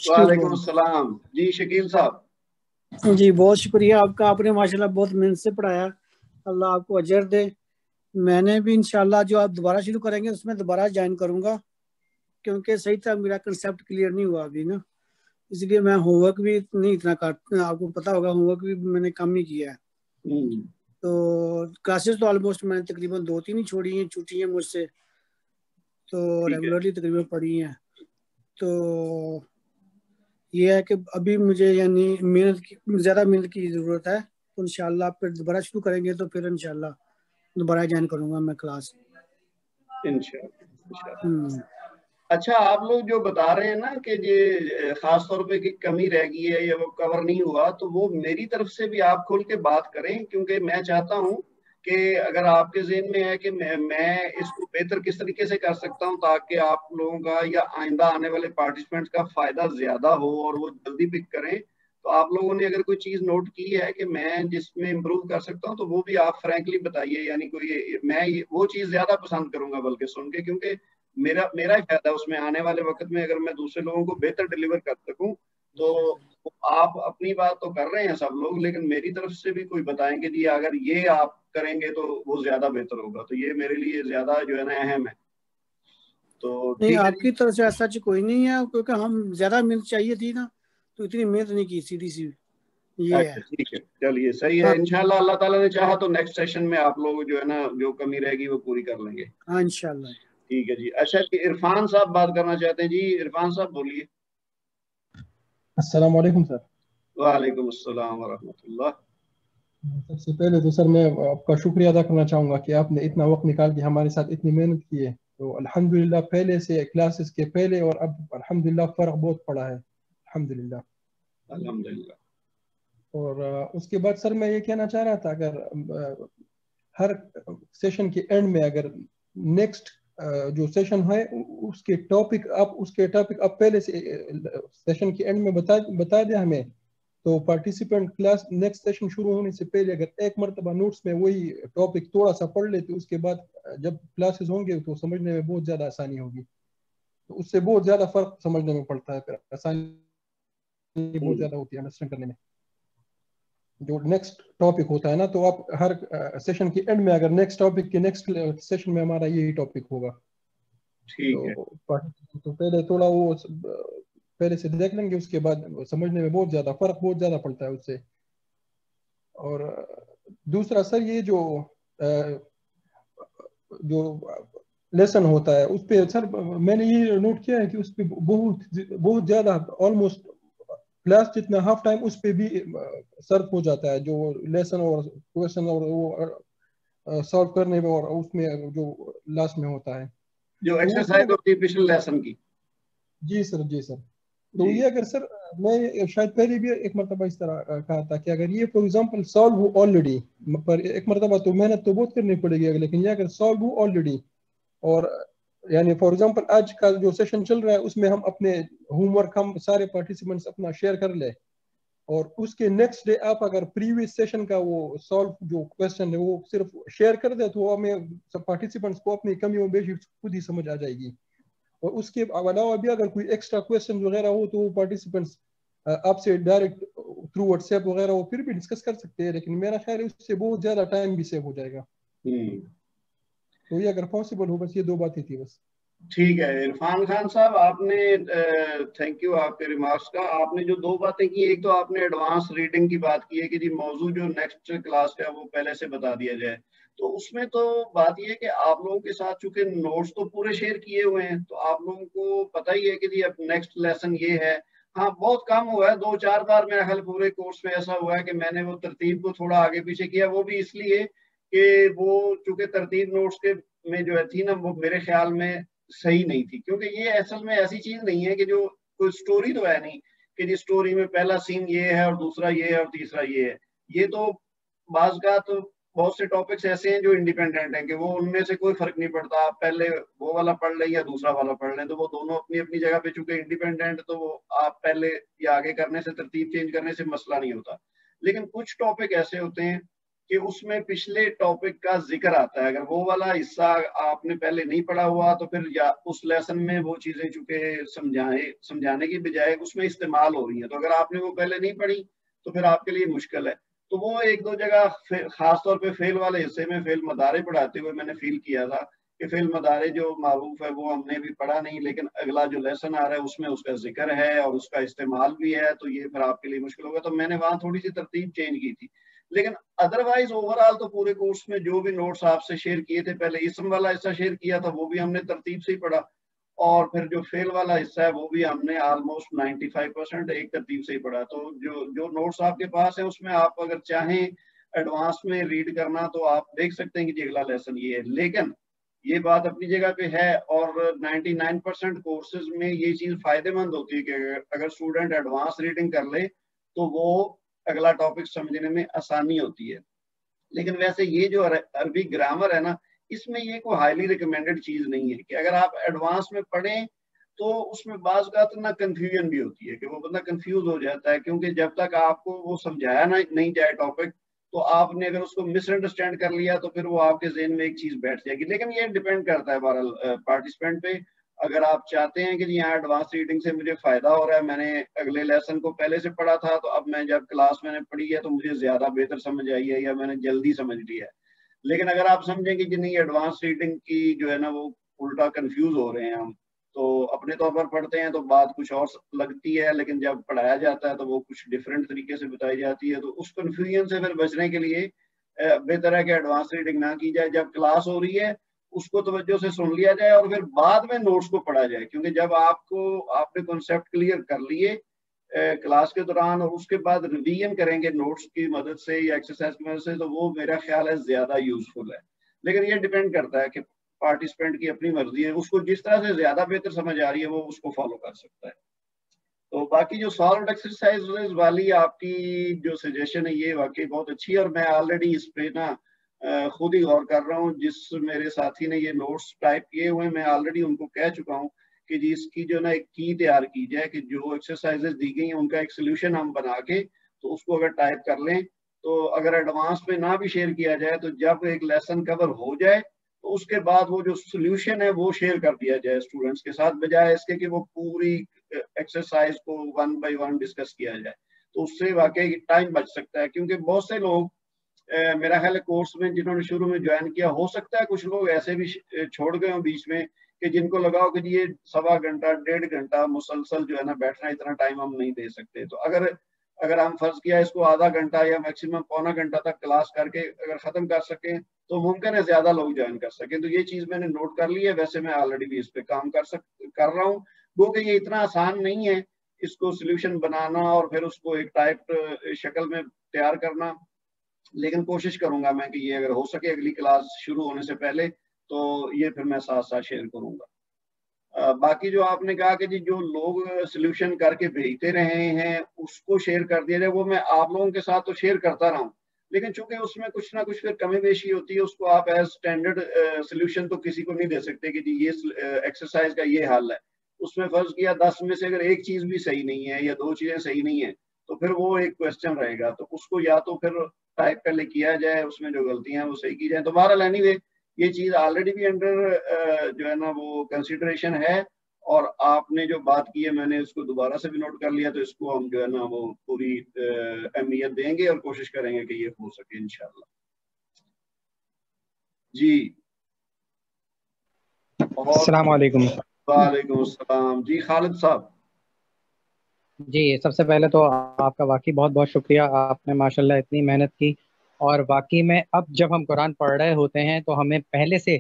وعلیکم السلام جی شکیل صاحب. جی بہت شکریہ آپ کا, آپ نے ماشاءاللہ بہت محنت سے پڑھایا, اللہ آپ کو اجر دے. میں نے بھی انشاءاللہ جو آپ دوبارہ شروع کریں گے اس میں دوبارہ جوائن کروں گا, کیونکہ صحیح طرح میرا کنسیپٹ کلیئر نہیں ہوا ابھی نا, اس لیے میں ہوم ورک بھی نہیں اتنا کرتا, آپ کو پتا ہوگا ہوم ورک بھی میں نے کم ہی کیا ہے. تو کلاسز تو آلموسٹ میں نے تقریباً 2-3 ہی چھوڑی ہیں, چھوٹی ہیں مجھ سے, تو ریگولرلی تقریباً پڑھی ہیں. تو یہ ہے کہ ابھی مجھے یعنی زیادہ محنت کی ضرورت ہے, تو انشاءاللہ پھر دوبارہ شروع کریں گے تو پھر انشاءاللہ دوبارہ جوائن کروں گا میں کلاس انشاءاللہ. اچھا آپ لوگ جو بتا رہے ہیں نا کہ یہ خاص طور پہ کہ کمی رہ گئی ہے یا وہ کور نہیں ہوا, تو وہ میری طرف سے بھی آپ کھول کے بات کریں, کیونکہ میں چاہتا ہوں کہ اگر آپ کے ذہن میں ہے کہ میں اس کو بہتر کس طریقے سے کر سکتا ہوں تاکہ آپ لوگوں کا یا آئندہ آنے والے پارٹیسپینٹس کا فائدہ زیادہ ہو اور وہ جلدی پک کریں, تو آپ لوگوں نے اگر کوئی چیز نوٹ کی ہے کہ میں جس میں امپروو کر سکتا ہوں تو وہ بھی آپ فرینکلی بتائیے. یعنی کوئی میں وہ چیز زیادہ پسند کروں گا بلکہ سن کے, کیونکہ میرا ہی فائدہ اس میں آنے والے وقت میں اگر میں دوسرے لوگوں کو بہتر ڈیلیور کر سکوں. تو آپ اپنی بات تو کر رہے ہیں سب لوگ, لیکن میری طرف سے بھی کوئی بتائیں گے جی اگر یہ آپ کریں گے تو وہ زیادہ بہتر ہوگا, تو یہ میرے لیے زیادہ جو ہے نا اہم ہے. تو نہیں, آپ کی طرف سے ایسا کوئی نہیں ہے, کیونکہ ہم زیادہ محنت چاہیے تھی نا, تو اتنی محنت نہیں کی, سیدھی سی یہ ہے. ٹھیک ہے, چلیے صحیح ہے. انشاءاللہ اللہ تعالیٰ نے چاہا تو نیکسٹ سیشن میں آپ لوگ جو ہے نا جو کمی رہے گی وہ پوری کر لیں گے. ہاں انشاءاللہ. ٹھیک ہے جی. اچھا جی عرفان صاحب بات کرنا چاہتے ہیں. جی عرفان صاحب بولیے. السلام علیکم سر. وعلیکم السلام ورحمۃ اللہ. سب سے پہلے تو سر میں آپ کا شکریہ ادا کرنا چاہوں گا کہ آپ نے اتنا وقت نکال کے ہمارے ساتھ اتنی محنت کی ہے. تو الحمدللہ پہلے سے کلاسز کے پہلے اور اب الحمدللہ فرق بہت پڑا ہے الحمدللہ. الحمدللہ. اور اس کے بعد سر میں یہ کہنا چاہ رہا تھا, اگر ہر سیشن کے اینڈ میں اگر نیکسٹ جو سیشن ہے اس کے ٹاپک آپ پہلے سے سیشن کے اینڈ میں بتا دیں ہمیں, تو پارٹیسپینٹ کلاس نیکسٹ سیشن شروع ہونے سے پہلے اگر ایک مرتبہ نوٹس میں وہی ٹاپک تھوڑا سا پڑھ لے, تو اس کے بعد جب کلاسز ہوں گے تو سمجھنے میں بہت زیادہ آسانی ہوگی. تو اس سے بہت زیادہ فرق سمجھنے میں پڑتا ہے, پھر آسانی بہت زیادہ ہوتی ہے انڈرسٹینڈ کرنے میں. جو نیکسٹ ٹاپک ہوتا ہے نا, تو آپ ہر سیشن کے اینڈ میں اگر نیکسٹ ٹاپک کے نیکسٹ سیشن میں ہمارا یہی ٹاپک ہوگا, تو پہلے تھوڑا وہ پہلے سے دیکھ لیں گے, اس کے بعد سمجھنے میں بہت زیادہ پڑتا ہے اس سے. اور دوسرا سر یہ جو لیسن ہوتا ہے اس پہ سر میں نے یہ نوٹ کیا ہے کہ اس پہ بہت زیادہ آلموسٹ کلاس جتنا ہاف ٹائم اس پہ بھی صرف ہو جاتا ہے, جو لیسن اور کویشچن اور وہ سالو کرنے میں, اور اس میں جو لاسٹ میں ہوتا ہے جو ایکسرسائز ہوتی ہے پچھلے لیسن کی. جی سر. تو یہ اگر سر میں شاید پہلے بھی ایک مرتبہ اس طرح کہا تھا کہ اگر یہ فار ایگزامپل سالو ہو آلریڈی, پر ایک مرتبہ تو محنت تو بہت کرنی پڑے گی, لیکن یہ اگر سالو ہو آلریڈی, اور یعنی فار ایگزامپل آج کا جو سیشن چل رہا ہے اس میں ہم اپنے ہوم ورک ہم سارے پارٹیسپینٹس اپنا شیئر کر لیں, اور اس کے نیکسٹ ڈے آپ اگر پریویس سیشن کا وہ سالو جو کویشچن ہے وہ صرف شیئر کر دیں, تو ہمیں پارٹیسپینٹس کو اپنی کمیوں بیشی خود ہی سمجھ آ جائے گی. اور اس کے علاوہ بھی اگر کوئی ایکسٹرا کویشچن وغیرہ ہو تو وہ پارٹیسپینٹس آپ سے ڈائریکٹ تھرو واٹس ایپ وغیرہ وہ پھر بھی ڈسکس کر سکتے ہیں, لیکن میرا خیال ہے اس سے بہت زیادہ ٹائم بھی سیو ہو جائے گا. تو یہ اگر پاسبل ہو, بس یہ 2 باتیں تھی بس. ٹھیک ہے عرفان خان صاحب, آپ نے تھینک یو آپ کے ریمارکس کا. آپ نے جو 2 باتیں کی, ایک تو آپ نے ایڈوانس ریڈنگ کی بات کی ہے کہ جی موضوع جو نیکسٹ کلاس کا وہ پہلے سے بتا دیا جائے, تو اس میں تو بات یہ ہے کہ آپ لوگوں کے ساتھ چونکہ نوٹس تو پورے شیئر کیے ہوئے ہیں, تو آپ لوگوں کو پتہ ہی ہے کہ جی اب نیکسٹ لیسن یہ ہے. ہاں بہت کم ہوا ہے, 2-4 بار میرا خیال پورے کورس میں ایسا ہوا ہے کہ میں نے وہ ترتیب کو تھوڑا آگے پیچھے کیا, وہ بھی اس لیے کہ وہ چونکہ ترتیب نوٹس کے میں جو تھی نا وہ میرے خیال میں صحیح نہیں تھی, کیونکہ یہ اصل میں ایسی چیز نہیں ہے کہ جو کوئی سٹوری تو ہے نہیں کہ جی سٹوری میں پہلا سین یہ ہے اور دوسرا یہ ہے اور تیسرا یہ ہے. یہ تو بعض کا تو بہت سے ٹاپکس ایسے ہیں جو انڈیپینڈنٹ ہیں کہ وہ ان میں سے کوئی فرق نہیں پڑتا، آپ پہلے وہ والا پڑھ لیں یا دوسرا والا پڑھ لیں، تو وہ دونوں اپنی اپنی جگہ پہ چونکہ انڈیپینڈنٹ، تو وہ آپ پہلے یا آگے کرنے سے، ترتیب چینج کرنے سے مسئلہ نہیں ہوتا. لیکن کچھ ٹاپک ایسے ہوتے ہیں کہ اس میں پچھلے ٹاپک کا ذکر آتا ہے، اگر وہ والا حصہ آپ نے پہلے نہیں پڑھا ہوا تو پھر یا اس لیسن میں وہ چیزیں چونکہ سمجھانے کی بجائے اس میں استعمال ہو رہی ہیں، تو اگر آپ نے وہ پہلے نہیں پڑھی تو پھر آپ کے لیے مشکل ہے. تو وہ ایک دو جگہ خاص طور پہ فعل والے حصے میں فعل مضارع پڑھاتے ہوئے میں نے فیل کیا تھا کہ فعل مضارع جو معروف ہے وہ ہم نے بھی پڑھا نہیں، لیکن اگلا جو لیسن آ رہا ہے اس میں اس کا ذکر ہے اور اس کا استعمال بھی ہے، تو یہ پھر آپ کے لیے مشکل ہوگا. تو میں نے وہاں تھوڑی سی ترتیب چینج کی تھی. لیکن ادروائز اوور آل تو پورے کورس میں جو بھی نوٹس آپ سے شیئر کیے تھے، پہلے اسم والا حصہ شیئر کیا تھا وہ بھی ہم نے ترتیب سے ہی پڑھا، اور پھر جو فیل والا حصہ ہے وہ بھی ہم نے آلموسٹ 95% ایک ترتیب سے ہی پڑھا. تو جو نوٹس آپ کے پاس ہیں اس میں آپ اگر چاہیں ایڈوانس میں ریڈ کرنا تو آپ دیکھ سکتے ہیں کہ اگلا لیسن یہ ہے. لیکن یہ بات اپنی جگہ پہ ہے، اور 99% کورسز میں یہ چیز فائدے مند ہوتی ہے کہ اگر اسٹوڈنٹ ایڈوانس ریڈنگ کر لے تو وہ اگلا ٹاپک سمجھنے میں آسانی ہوتی ہے. لیکن ویسے یہ جو عربی گرامر ہے نا، اس میں یہ کوئی ہائیلی ریکمینڈڈ چیز نہیں ہے کہ اگر آپ ایڈوانس میں پڑھیں تو اس میں بعض اوقات نہ کنفیوژن بھی ہوتی ہے کہ وہ بندہ کنفیوز ہو جاتا ہے، کیونکہ جب تک آپ کو وہ سمجھایا نہیں جائے ٹاپک، تو آپ نے اگر اس کو مس انڈرسٹینڈ کر لیا تو پھر وہ آپ کے ذہن میں ایک چیز بیٹھ جائے گی. لیکن یہ ڈیپینڈ کرتا ہے بہرحال پارٹیسپینٹ پہ. اگر آپ چاہتے ہیں کہ یہاں ایڈوانس ریڈنگ سے مجھے فائدہ ہو رہا ہے، میں نے اگلے لیسن کو پہلے سے پڑھا تھا تو اب میں جب کلاس میں نے پڑھی ہے تو مجھے زیادہ بہتر سمجھ آئی ہے یا میں نے جلدی سمجھ لیا ہے. لیکن اگر آپ سمجھیں کہ نہیں ایڈوانس ریڈنگ کی جو ہے نا وہ الٹا کنفیوز ہو رہے ہیں ہم، تو اپنے طور پر پڑھتے ہیں تو بات کچھ اور لگتی ہے، لیکن جب پڑھایا جاتا ہے تو وہ کچھ ڈفرینٹ طریقے سے بتائی جاتی ہے، تو اس کنفیوژن سے پھر بچنے کے لیے بہتر ہے کہ ایڈوانس ریڈنگ نہ کی جائے. جب کلاس ہو رہی ہے اس کو توجہ سے سن لیا جائے اور پھر بعد میں نوٹس کو پڑھا جائے، کیونکہ جب آپ نے کنسیپٹ کلیئر کر لیے کلاس کے دوران اور اس کے بعد ریویژن کریں گے نوٹس کی مدد سے یا ایکسرسائز کی مدد سے، تو وہ میرا خیال ہے زیادہ یوزفل ہے. لیکن یہ ڈیپینڈ کرتا ہے کہ پارٹیسپینٹ کی اپنی مرضی ہے، اس کو جس طرح سے زیادہ بہتر سمجھ آ رہی ہے وہ اس کو فالو کر سکتا ہے. تو باقی جو سالوڈ ایکسرسائز والی آپ کی جو سجیشن ہے یہ واقعی بہت اچھی ہے، اور میں آلریڈی اس پہ نا خود ہی غور کر رہا ہوں. جس میرے ساتھی نے یہ نوٹس ٹائپ کیے ہوئے میں آلریڈی ان کو کہہ چکا ہوں کہ جی اس کی جو نا ایک کی تیار کی جائے کہ جو ایکسرسائزز دی گئی ہیں ان کا ایک سولوشن ہم بنا کے تو اس کو اگر ٹائپ کر لیں تو اگر ایڈوانس میں نہ بھی شیئر کیا جائے تو جب ایک لیسن کور ہو جائے تو اس کے بعد وہ جو سولوشن ہے وہ شیئر کر دیا جائے اسٹوڈنٹس کے ساتھ، بجائے اس کے کہ وہ پوری ایکسرسائز کو 1 by 1 ڈسکس کیا جائے. تو اس سے واقعی ٹائم بچ سکتا ہے، کیونکہ بہت سے لوگ میرا خیال ہے کورس میں جنہوں نے شروع میں جوائن کیا، ہو سکتا ہے کچھ لوگ ایسے بھی چھوڑ گئے ہوں بیچ میں کہ جن کو لگا ہو کہ یہ 1.25 گھنٹہ 1.5 گھنٹہ مسلسل جو ہے نا بیٹھنا، اتنا ٹائم ہم نہیں دے سکتے. تو اگر ہم فرض کیا اس کو آدھا گھنٹہ یا میکسیمم پونا گھنٹہ تک کلاس کر کے اگر ختم کر سکیں تو ممکن ہے زیادہ لوگ جوائن کر سکیں. تو یہ چیز میں نے نوٹ کر لی ہے. ویسے میں آلریڈی بھی اس پہ کام کر رہا ہوں، وہ کہ یہ اتنا آسان نہیں ہے اس کو سولوشن بنانا اور پھر اس کو ایک ٹائپ شکل میں تیار کرنا. لیکن کوشش کروں گا میں کہ یہ اگر ہو سکے اگلی کلاس شروع ہونے سے پہلے تو یہ پھر میں ساتھ ساتھ شیئر کروں گا. باقی جو آپ نے کہا کہ جی جو لوگ سولوشن کر کے بھیجتے رہے ہیں اس کو شیئر کر دیا جائے، وہ میں آپ لوگوں کے ساتھ تو شیئر کرتا رہا ہوں، لیکن چونکہ اس میں کچھ نہ کچھ پھر کمی بیشی ہوتی ہے، اس کو آپ ایز اسٹینڈرڈ سولوشن تو کسی کو نہیں دے سکتے کہ جی یہ ایکسرسائز کا یہ حل ہے. اس میں فرض کیا 10 میں سے اگر ایک چیز بھی صحیح نہیں ہے یا 2 چیزیں صحیح نہیں ہیں تو پھر وہ ایک کوشچن رہے گا. تو اس کو یا تو پھر ٹائپ پہلے کیا جائے، اس میں جو غلطیاں ہیں وہ صحیح کی جائیں. تو بہرحال اینی وے یہ چیز آلریڈی بھی انڈر جو ہے نا وہ کنسیڈریشن ہے، اور آپ نے جو بات کی ہے میں نے اس کو دوبارہ سے بھی نوٹ کر لیا، تو اس کو ہم جو ہے نا وہ پوری اہمیت دیں گے اور کوشش کریں گے کہ یہ ہو سکے انشاءاللہ. جی السلام علیکم. وعلیکم السلام. جی خالد صاحب. جی سب سے پہلے تو آپ کا واقعی بہت بہت شکریہ، آپ نے ماشاءاللہ اتنی محنت کی، اور واقعی میں اب جب ہم قرآن پڑھ رہے ہوتے ہیں تو ہمیں پہلے سے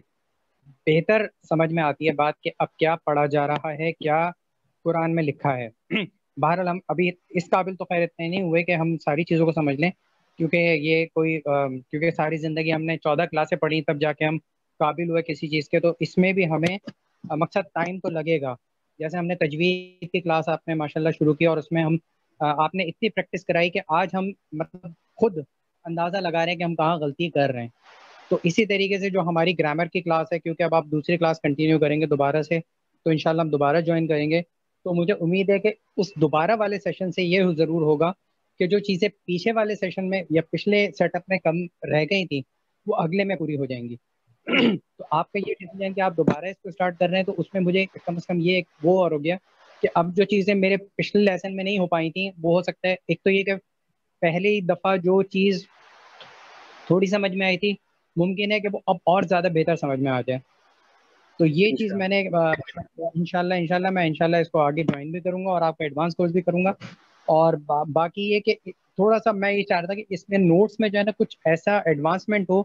بہتر سمجھ میں آتی ہے بات کہ اب کیا پڑھا جا رہا ہے، کیا قرآن میں لکھا ہے. بہرحال ہم ابھی اس قابل تو خیر اتنے نہیں ہوئے کہ ہم ساری چیزوں کو سمجھ لیں، کیونکہ ساری زندگی ہم نے 14 کلاسیں پڑھی تب جا کے ہم قابل ہوئے کسی چیز کے. تو اس میں بھی ہمیں مقصد ٹائم تو لگے گا. جیسے ہم نے تجوید کی کلاس آپ نے ماشاءاللہ شروع کی، اور اس میں آپ نے اتنی پریکٹس کرائی کہ آج ہم مطلب خود اندازہ لگا رہے ہیں کہ ہم کہاں غلطی کر رہے ہیں. تو اسی طریقے سے جو ہماری گرامر کی کلاس ہے، کیونکہ اب آپ دوسری کلاس کنٹینیو کریں گے دوبارہ سے، تو انشاءاللہ ہم دوبارہ جوائن کریں گے. تو مجھے امید ہے کہ اس دوبارہ والے سیشن سے یہ ضرور ہوگا کہ جو چیزیں پیچھے والے سیشن میں یا پچھلے سیٹ اپ میں کم رہ گئی تھیں وہ اگلے میں پوری ہو جائیں گی. تو آپ کا یہ ڈیسیجن کہ آپ دوبارہ اس کو اسٹارٹ کر رہے ہیں، تو اس میں مجھے کم از کم یہ وہ اور ہو گیا کہ اب جو چیزیں میرے پچھلے لیسن میں نہیں ہو پائی تھیں وہ ہو سکتا ہے. ایک تو یہ کہ پہلی دفعہ جو چیز تھوڑی سمجھ میں آئی تھی ممکن ہے کہ وہ اب اور زیادہ بہتر سمجھ میں آ جائے. تو یہ چیز میں نے انشاءاللہ میں اس کو آگے جوائن بھی کروں گا اور آپ کا ایڈوانس کورس بھی کروں گا. اور باقی یہ کہ تھوڑا سا میں یہ چاہ رہا تھا کہ اس میں نوٹس میں جو ہے نا کچھ ایسا ایڈوانسمنٹ ہو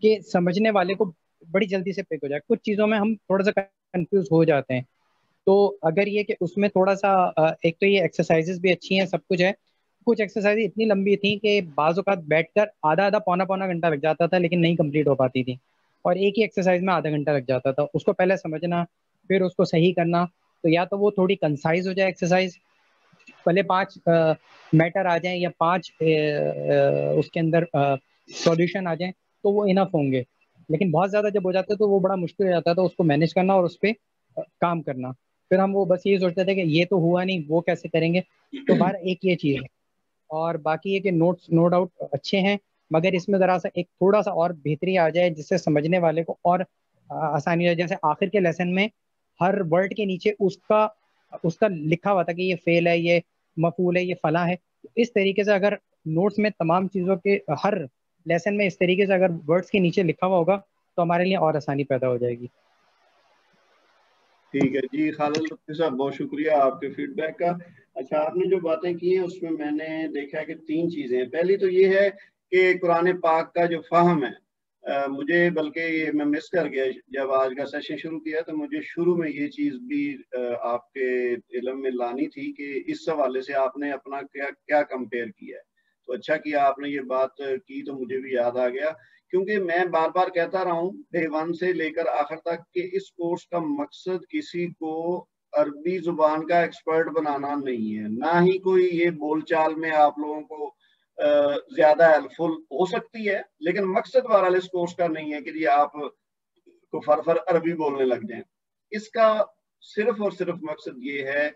کہ سمجھنے والے کو بڑی جلدی سے پک ہو جائے. کچھ چیزوں میں ہم تھوڑا سا کنفیوز ہو جاتے ہیں. تو اگر یہ کہ اس میں تھوڑا سا ایک تو یہ ایکسرسائزز بھی اچھی ہیں، سب کچھ ہے. کچھ ایکسرسائز اتنی لمبی تھیں کہ بعض اوقات بیٹھ کر آدھا پونا گھنٹہ لگ جاتا تھا لیکن نہیں کمپلیٹ ہو پاتی تھی. اور ایک ہی ایکسرسائز میں آدھا گھنٹہ لگ جاتا تھا. اس کو پہلے سمجھنا پھر اس کو صحیح کرنا. تو یا تو وہ تھوڑی کنسائز ہو جائے ایکسرسائز، پہلے 5 میٹر آ جائیں یا 5 اس کے اندر سولوشن آ جائیں تو وہ انف ہوں گے. لیکن بہت زیادہ جب ہو جاتا ہے تو وہ بڑا مشکل ہو جاتا ہے، تو اس کو مینیج کرنا اور اس پہ کام کرنا. پھر ہم وہ بس یہ سوچتے تھے کہ یہ تو ہوا نہیں، وہ کیسے کریں گے. تو باہر ایک یہ چیز ہے. اور باقی یہ کہ نوٹس نو ڈاؤٹ اچھے ہیں، مگر اس میں ذرا سا ایک تھوڑا سا اور بہتری آ جائے جس سے سمجھنے والے کو اور آسانی ہو جائے. جیسے آخر کے لیسن میں ہر ورڈ کے نیچے اس کا لکھا ہوا تھا کہ یہ فعل ہے، یہ مفعول ہے، یہ فلاں ہے. اس طریقے سے اگر نوٹس میں تمام چیزوں کے ہر لیسن میں اس طریقے سے اگر ورڈز کے نیچے لکھا ہوا ہوگا تو ہمارے لیے اور آسانی پیدا ہو جائے گی. ٹھیک ہے جی خالد لطفی صاحب، بہت شکریہ آپ کے فیڈ بیک کا. اچھا، آپ نے جو باتیں کی ہیں اس میں نے دیکھا کہ 3 چیزیں ہیں. پہلی تو یہ ہے کہ قرآن پاک کا جو فہم ہے، مجھے بلکہ یہ میں مس کر گیا جب آج کا سیشن شروع کیا، تو مجھے شروع میں یہ چیز بھی آپ کے علم میں لانی تھی کہ اس حوالے سے آپ نے اپنا کیا کمپیئر کیا ہے. تو اچھا کیا آپ نے یہ بات کی، تو مجھے بھی یاد آ گیا. کیونکہ میں بار بار کہتا رہا ہوں ڈے 1 سے لے کر آخر تک کہ اس کورس کا مقصد کسی کو عربی زبان کا ایکسپرٹ بنانا نہیں ہے، نہ ہی کوئی یہ بول چال میں آپ لوگوں کو زیادہ ہیلپ فل ہو سکتی ہے. لیکن مقصد بہرحال اس کورس کا نہیں ہے کہ جی آپ کو فر عربی بولنے لگ جائیں. اس کا صرف اور صرف مقصد یہ ہے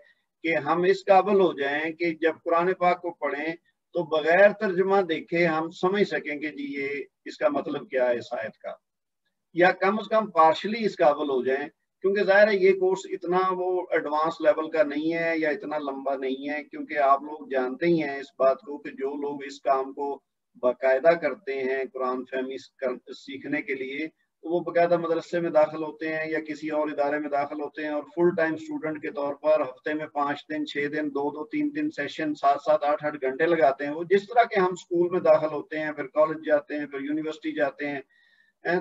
کہ ہم اس قابل ہو جائیں کہ جب قرآن پاک کو پڑھیں تو بغیر ترجمہ دیکھے ہم سمجھ سکیں کہ جی یہ اس کا مطلب کیا ہے اس آیت کا، یا کم از کم پارشلی اس قابل ہو جائیں. کیونکہ ظاہر ہے یہ کورس اتنا وہ ایڈوانس لیول کا نہیں ہے یا اتنا لمبا نہیں ہے، کیونکہ آپ لوگ جانتے ہی ہیں اس بات کو کہ جو لوگ اس کام کو باقاعدہ کرتے ہیں قرآن فہمی سیکھنے کے لیے، تو وہ باقاعدہ مدرسے میں داخل ہوتے ہیں یا کسی اور ادارے میں داخل ہوتے ہیں اور فل ٹائم اسٹوڈنٹ کے طور پر ہفتے میں 5 دن 6 دن 2 3 دن سیشن 7 8 گھنٹے لگاتے ہیں. وہ جس طرح کے ہم اسکول میں داخل ہوتے ہیں، پھر کالج جاتے ہیں، پھر یونیورسٹی جاتے ہیں،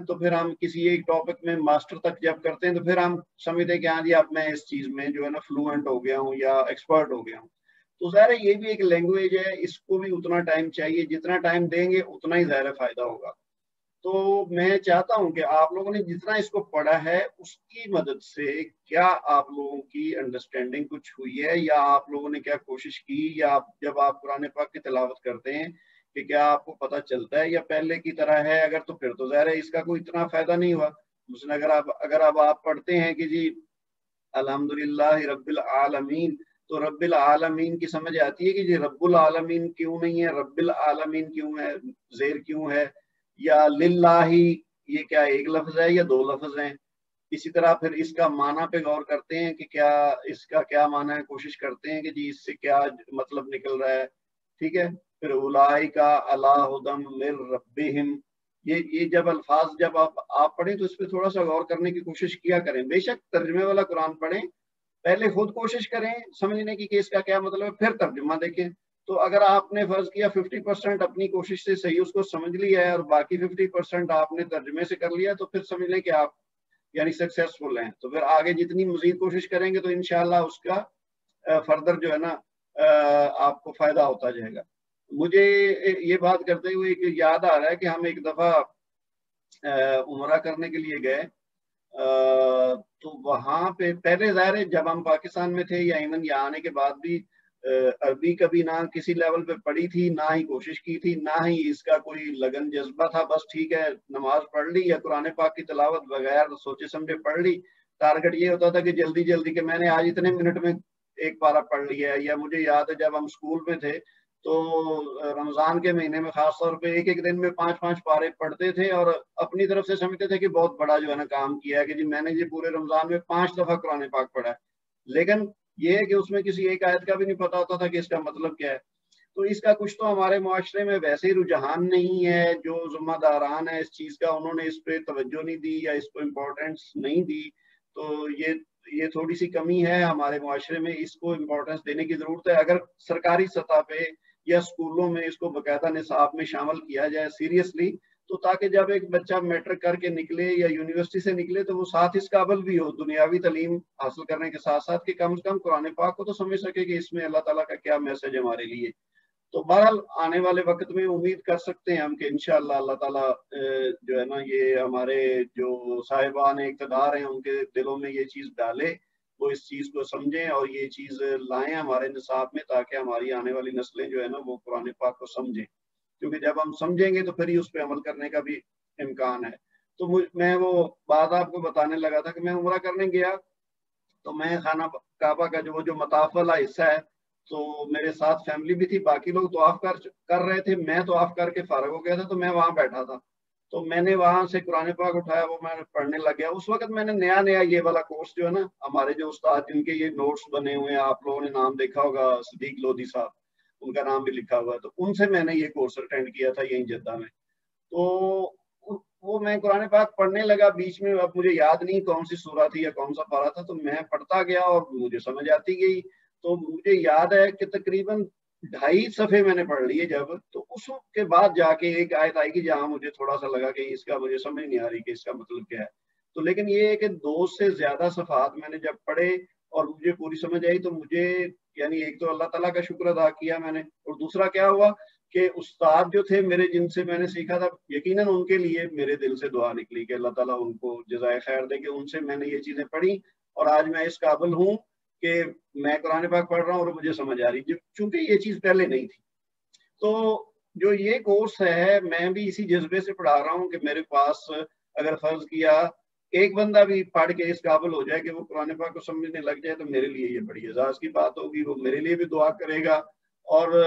تو پھر ہم کسی ایک ٹاپک میں ماسٹر تک جب کرتے ہیں تو پھر ہم سمجھتے ہیں کہ ہاں جی اب میں اس چیز میں جو ہے نا فلوئنٹ ہو گیا ہوں یا ایکسپرٹ ہو گیا ہوں. تو ظاہر ہے یہ بھی ایک لینگویج ہے، اس کو بھی اتنا ٹائم چاہیے، جتنا ٹائم دیں گے اتنا ہی ظاہر فائدہ ہوگا. تو میں چاہتا ہوں کہ آپ لوگوں نے جتنا اس کو پڑھا ہے اس کی مدد سے کیا آپ لوگوں کی انڈرسٹینڈنگ کچھ ہوئی ہے، یا آپ لوگوں نے کیا کوشش کی، یا جب آپ قرآن پاک کی تلاوت کرتے ہیں کہ کیا آپ کو پتہ چلتا ہے یا پہلے کی طرح ہے. اگر تو پھر تو ظاہر ہے اس کا کوئی اتنا فائدہ نہیں ہوا. مثلا اگر اب آپ پڑھتے ہیں کہ جی الحمدللہ رب العالمین، تو رب العالمین کی سمجھ آتی ہے کہ جی رب العالمین کیوں نہیں ہے، رب العالمین کیوں ہے، زیر کیوں ہے، یا للہ یہ کیا ایک لفظ ہے یا 2 لفظ ہیں. اسی طرح پھر اس کا معنی پہ غور کرتے ہیں کہ کیا اس کا کیا معنی ہے، کوشش کرتے ہیں کہ جی اس سے کیا مطلب نکل رہا ہے. ٹھیک ہے، پھر اولئک علی ھدی من ربہم، یہ جب الفاظ جب آپ پڑھیں تو اس پہ تھوڑا سا غور کرنے کی کوشش کیا کریں. بے شک ترجمے والا قرآن پڑھیں، پہلے خود کوشش کریں سمجھنے کی کہ اس کا کیا مطلب ہے، پھر ترجمہ دیکھیں. تو اگر آپ نے فرض کیا 50% اپنی کوشش سے صحیح اس کو سمجھ لیا ہے اور باقی 50% آپ نے ترجمے سے کر لیا، تو پھر سمجھ لیں کہ آپ یعنی سکسیسفل ہیں. تو پھر آگے جتنی مزید کوشش کریں گے تو انشاءاللہ اس کا فردر جو ہے نا آپ کو فائدہ ہوتا جائے گا. مجھے یہ بات کرتے ہوئے یاد آ رہا ہے کہ ہم ایک دفعہ عمرہ کرنے کے لیے گئے، تو وہاں پہ پہلے ظاہر ہے جب ہم پاکستان میں تھے یا ایون یہاں آنے کے بعد بھی عربی کبھی نہ کسی لیول پہ پڑھی تھی، نہ ہی کوشش کی تھی، نہ ہی اس کا کوئی لگن جذبہ تھا. بس ٹھیک ہے نماز پڑھ لی یا قرآن پاک کی تلاوت بغیر سوچے سمجھے پڑھ لی. ٹارگٹ یہ ہوتا تھا کہ جلدی جلدی کہ میں نے آج اتنے منٹ میں ایک پارہ پڑھ لیا ہے. یا مجھے یاد ہے جب ہم اسکول میں تھے تو رمضان کے مہینے میں خاص طور پہ ایک دن میں 5 پارے پڑھتے تھے اور اپنی طرف سے سمجھتے تھے کہ بہت بڑا جو ہے نا کام کیا ہے کہ جی میں نے یہ پورے رمضان میں 5 دفعہ قرآن پاک پڑھا ہے. لیکن یہ ہے کہ اس میں کسی ایک آیت کا بھی نہیں پتا ہوتا تھا کہ اس کا مطلب کیا ہے. تو اس کا کچھ تو ہمارے معاشرے میں ویسے ہی رجحان نہیں ہے. جو ذمہ داران ہے اس چیز کا انہوں نے اس پہ توجہ نہیں دی یا اس کو امپورٹنس نہیں دی. تو یہ تھوڑی سی کمی ہے ہمارے معاشرے میں. اس کو امپورٹنس دینے کی ضرورت ہے. اگر سرکاری سطح پہ یا اسکولوں میں اس کو باقاعدہ نصاب میں شامل کیا جائے سیریسلی، تو تاکہ جب ایک بچہ میٹرک کر کے نکلے یا یونیورسٹی سے نکلے تو وہ ساتھ اس قابل بھی ہو دنیاوی تعلیم حاصل کرنے کے ساتھ ساتھ کہ کم سے کم قرآن پاک کو تو سمجھ سکے کہ اس میں اللہ تعالیٰ کا کیا میسج ہے ہمارے لیے. تو بہرحال آنے والے وقت میں امید کر سکتے ہیں ہم کہ انشاءاللہ اللہ تعالیٰ جو ہے نا یہ ہمارے جو صاحبان اقتدار ہیں ان کے دلوں میں یہ چیز ڈالے، وہ اس چیز کو سمجھیں اور یہ چیز لائیں ہمارے نصاب میں تاکہ ہماری آنے والی نسلیں جو ہے نا وہ قرآن پاک کو سمجھیں. کیونکہ جب ہم سمجھیں گے تو پھر ہی اس پہ عمل کرنے کا بھی امکان ہے. تو میں وہ بات آپ کو بتانے لگا تھا کہ میں عمرہ کرنے گیا تو میں خانہ کعبہ کا جو مطاف والا حصہ ہے تو میرے ساتھ فیملی بھی تھی، باقی لوگ طواف کر رہے تھے. میں طواف کر کے فارغ ہو گیا تھا تو میں وہاں بیٹھا تھا. تو میں نے وہاں سے قرآن پاک اٹھایا، وہ میں پڑھنے لگ گیا. اس وقت میں نے نیا یہ والا کورس جو ہے نا ہمارے جو استاد جن کے یہ نوٹس بنے ہوئے ہیں آپ لوگوں نے نام دیکھا ہوگا صدیق لودھی صاحب، ان کا نام بھی لکھا ہوا ہے. تو ان سے میں نے یہ کورس اٹینڈ کیا تھا یہیں جدہ میں. تو وہ میں قرآن پاک پڑھنے لگا بیچ میں. اب مجھے یاد نہیں کون سی سورہ تھی یا کون سا پارہ تھا، تو میں پڑھتا گیا اور مجھے سمجھ آتی گئی. تو مجھے یاد ہے کہ تقریباً 2.5 صفحے میں نے پڑھ لیے جب. تو اس کے بعد جا کے ایک آیت آئی کہ جہاں مجھے تھوڑا سا لگا کہ اس کا مجھے سمجھ نہیں آ رہی کہ اس کا مطلب کیا ہے. تو لیکن یہ ہے کہ 2 سے زیادہ صفحات میں نے جب پڑھے اور مجھے پوری سمجھ آئی تو مجھے یعنی ایک تو اللہ تعالیٰ کا شکر ادا کیا میں نے، اور دوسرا کیا ہوا کہ استاد جو تھے میرے جن سے میں نے سیکھا تھا یقیناً ان کے لیے میرے دل سے دعا نکلی کہ اللہ تعالیٰ ان کو جزائے خیر دے کہ ان سے میں نے یہ چیزیں پڑھی اور آج میں اس قابل ہوں کہ میں قرآن پاک پڑھ رہا ہوں اور مجھے سمجھ آ رہی، چونکہ یہ چیز پہلے نہیں تھی. تو جو یہ کورس ہے میں بھی اسی جذبے سے پڑھا رہا ہوں کہ میرے پاس اگر فرض کیا ایک بندہ بھی پڑھ کے اس قابل ہو جائے کہ وہ قرآن پاک کو سمجھنے لگ جائے تو میرے لیے یہ بڑی اعزاز کی بات ہوگی. وہ میرے لیے بھی دعا کرے گا اور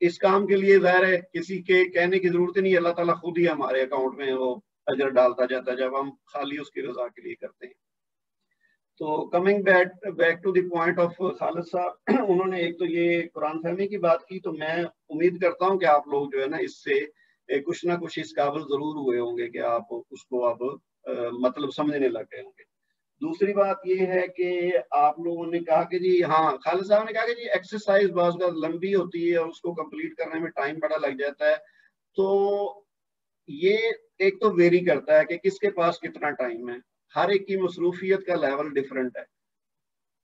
اس کام کے لیے ظاہر ہے کسی کے کہنے کی ضرورت نہیں، اللہ تعالیٰ خود ہی ہمارے اکاؤنٹ میں وہ اجر ڈالتا جاتا ہے جب ہم خالی اس کی رضا کے لیے کرتے ہیں. تو coming back to the point of Khalid sahab, انہوں نے ایک تو یہ قرآن فہمی کی بات کی، تو میں امید کرتا ہوں کہ آپ لوگ جو ہے نا اس سے کچھ نہ کچھ اس قابل ضرور ہوئے ہوں گے کہ آپ اس کو اب مطلب سمجھنے لگ گئے ہوں گے. دوسری بات یہ ہے کہ آپ لوگوں نے کہا کہ جی ہاں خالد صاحب نے کہا کہ جی ایکسرسائز بعض کا لمبی ہوتی ہے اور اس کو کمپلیٹ کرنے میں ٹائم بڑا لگ جاتا ہے. تو یہ ایک تو ویری کرتا ہے کہ کس کے پاس کتنا ٹائم ہے، ہر ایک کی مصروفیت کا لیول ڈیفرنٹ ہے.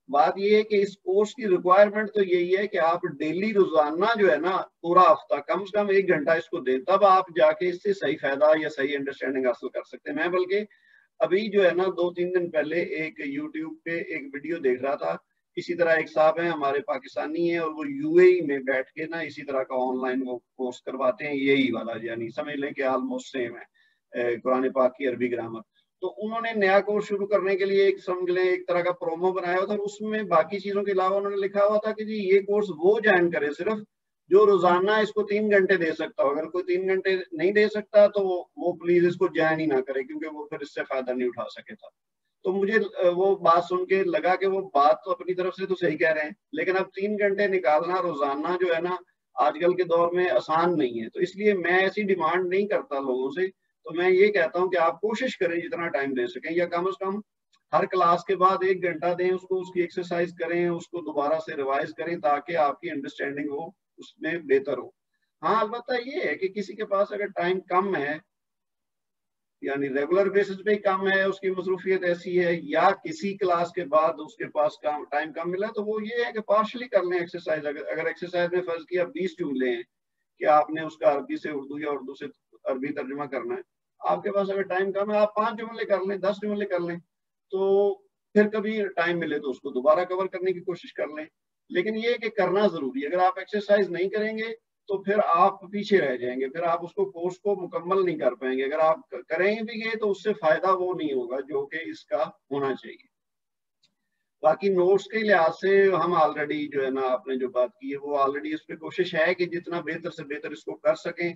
بات یہ ہے کہ اس کورس کی ریکوائرمنٹ تو یہی ہے کہ آپ ڈیلی روزانہ جو ہے نا پورا ہفتہ کم سے کم 1 گھنٹہ اس کو دیں، تب آپ جا کے اس سے صحیح فائدہ یا صحیح انڈرسٹینڈنگ حاصل کر سکتے ہیں. میں بلکہ ابھی جو ہے نا 2-3 دن پہلے ایک یوٹیوب پہ ایک ویڈیو دیکھ رہا تھا. اسی طرح ایک صاحب ہیں ہمارے پاکستانی ہیں اور وہ UAE میں بیٹھ کے نا اسی طرح کا آن لائن وہ کورس کرواتے ہیں، یہی والا یعنی سمجھ لیں کہ آلموسٹ سیم ہے قرآن پاک کی عربی گرامر. تو انہوں نے نیا کورس شروع کرنے کے لیے ایک سمجھ لیں ایک طرح کا پرومو بنایا ہوا تھا، اس میں باقی چیزوں کے علاوہ انہوں نے لکھا ہوا تھا کہ جی یہ کورس وہ جوائن کرے صرف جو روزانہ اس کو 3 گھنٹے دے سکتا ہو. اگر کوئی 3 گھنٹے نہیں دے سکتا تو وہ پلیز اس کو جوائن ہی نہ کرے کیونکہ وہ پھر اس سے فائدہ نہیں اٹھا سکے تھا. تو مجھے وہ بات سن کے لگا کہ وہ بات تو اپنی طرف سے تو صحیح کہہ رہے ہیں، لیکن اب 3 گھنٹے نکالنا روزانہ جو ہے نا آج کل کے دور میں آسان نہیں ہے. تو اس لیے میں ایسی ڈیمانڈ نہیں کرتا لوگوں سے. تو میں یہ کہتا ہوں کہ آپ کوشش کریں جتنا ٹائم دے سکیں، یا کم از کم ہر کلاس کے بعد 1 گھنٹہ دیں اس کو، اس کی ایکسرسائز کریں، اس کو دوبارہ سے ریوائز کریں تاکہ آپ کی انڈرسٹینڈنگ ہو اس میں بہتر ہو. ہاں البتہ یہ ہے کہ کسی کے پاس اگر ٹائم کم ہے یعنی ریگولر بیسس پہ ہی کم ہے، اس کی مصروفیت ایسی ہے، یا کسی کلاس کے بعد اس کے پاس ٹائم کم ملا تو وہ یہ ہے کہ پارشلی کر لیں ایکسرسائز. اگر ایکسرسائز میں فرض کیا 20 جملے ہیں کہ آپ نے اس کا عربی سے اردو یا اردو سے عربی ترجمہ کرنا ہے، آپ کے پاس اگر ٹائم کم ہے آپ 5 جملے کر لیں، 10 جملے کر لیں. تو پھر کبھی ٹائم ملے تو اس کو دوبارہ کور کرنے کی کوشش کر لیں. لیکن یہ کہ کرنا ضروری ہے. اگر آپ ایکسرسائز نہیں کریں گے تو پھر آپ پیچھے رہ جائیں گے, پھر آپ اس کورس کو مکمل نہیں کر پائیں گے. اگر آپ کریں بھی گے تو اس سے فائدہ وہ نہیں ہوگا جو کہ اس کا ہونا چاہیے. باقی نوٹس کے لحاظ سے ہم آلریڈی جو ہے نا آپ نے جو بات کی ہے وہ آلریڈی اس پہ کوشش ہے کہ جتنا بہتر سے بہتر اس کو کر سکیں.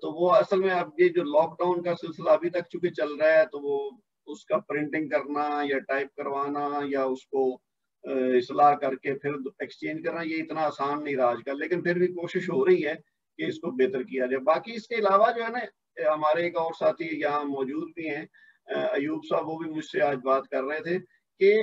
تو وہ اصل میں اب یہ جو لاک ڈاؤن کا سلسلہ ابھی تک چونکہ چل رہا ہے تو وہ اس کا پرنٹنگ کرنا یا ٹائپ کروانا یا اس کو اصلاح کر کے پھر ایکسچینج کرنا یہ اتنا آسان نہیں رہا آج کل, لیکن پھر بھی کوشش ہو رہی ہے کہ اس کو بہتر کیا جائے. باقی اس کے علاوہ جو ہے نا ہمارے ایک اور ساتھی یہاں موجود بھی ہیں, ایوب صاحب, وہ بھی مجھ سے آج بات کر رہے تھے کہ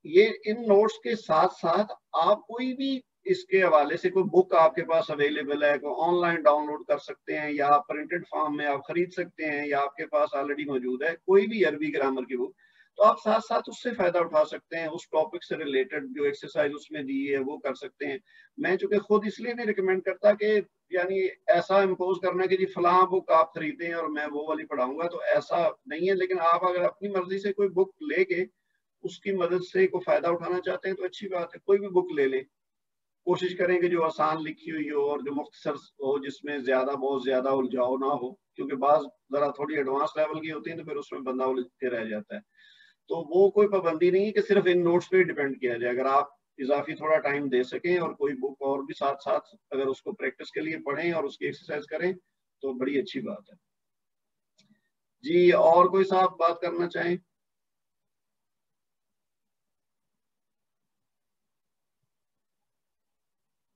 یہ ان نوٹس کے ساتھ ساتھ آپ کوئی بھی اس کے حوالے سے کوئی بک آپ کے پاس اویلیبل ہے, کوئی آن لائن ڈاؤن لوڈ کر سکتے ہیں یا پرنٹڈ فارم میں آپ خرید سکتے ہیں یا آپ کے پاس آلریڈی موجود ہے کوئی بھی عربی گرامر کی بک, تو آپ ساتھ ساتھ اس سے فائدہ اٹھا سکتے ہیں. اس ٹاپک سے ریلیٹڈ جو ایکسرسائز اس میں دی ہے وہ کر سکتے ہیں. میں چونکہ خود اس لیے نہیں ریکمینڈ کرتا کہ یعنی ایسا امپوز کرنا کہ جی فلاں بک آپ خریدیں اور میں وہ والی پڑھاؤں گا, تو ایسا نہیں ہے. لیکن آپ اگر اپنی مرضی سے کوئی بک لے کے اس کی مدد سے کوئی فائدہ اٹھانا چاہتے ہیں تو اچھی بات ہے, کوئی بھی بک لے لیں. کوشش کریں کہ جو آسان لکھی ہوئی ہو اور جو مختصر ہو, جس میں بہت زیادہ الجھاؤ نہ ہو, کیونکہ بعض ذرا تھوڑی ایڈوانس لیول کی ہوتی ہیں تو پھر اس میں بندہ الجھ کے رہ جاتا ہے. تو وہ کوئی پابندی نہیں ہے کہ صرف ان نوٹس پہ ڈیپینڈ کیا جائے. اگر آپ اضافی تھوڑا ٹائم دے سکیں اور کوئی بک اور بھی ساتھ ساتھ اگر اس کو پریکٹس کے لیے پڑھیں اور اس کی ایکسرسائز کریں تو بڑی اچھی بات ہے. جی اور کوئی صاحب بات کرنا چاہیں؟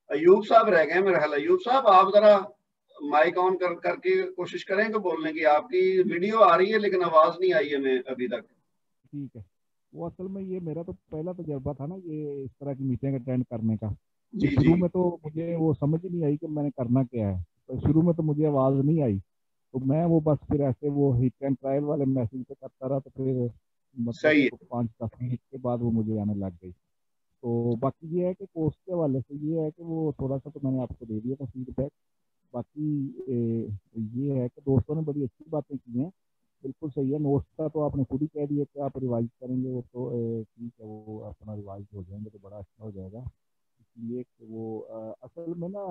ایوب صاحب رہ گئے میرے خیال. ایوب صاحب آپ ذرا مائک آن کر کے کوشش کریں کہ بولنے کی. آپ کی ویڈیو آ رہی ہے لیکن آواز نہیں آئی ہے ہمیں ابھی تک. ٹھیک ہے. وہ اصل میں یہ میرا تو پہلا تجربہ تھا نا یہ اس طرح کی میٹنگ اٹینڈ کرنے کا. جی شروع میں تو مجھے وہ سمجھ ہی نہیں آئی کہ میں نے کرنا کیا ہے. تو شروع میں تو مجھے آواز نہیں آئی تو میں وہ بس پھر ایسے وہ ہٹ اینڈ ٹرائل والے میسج پہ کرتا رہا, تو پھر مطلب 5-10 منٹ کے بعد وہ مجھے آنے لگ گئی. تو باقی یہ ہے کہ کورس کے حوالے سے یہ ہے کہ وہ تھوڑا سا تو میں نے آپ کو دے دیا تھا فیڈ بیک. باقی یہ ہے کہ دوستوں نے بڑی اچھی باتیں کی ہیں, بالکل صحیح ہے. نوٹس کا تو آپ نے خود ہی کہہ دیا کہ آپ ریوائز کریں گے, وہ تو ٹھیک ہے, وہ اپنا ریوائز ہو جائیں گے تو بڑا اچھا ہو جائے گا. اس لیے کہ وہ اصل میں نا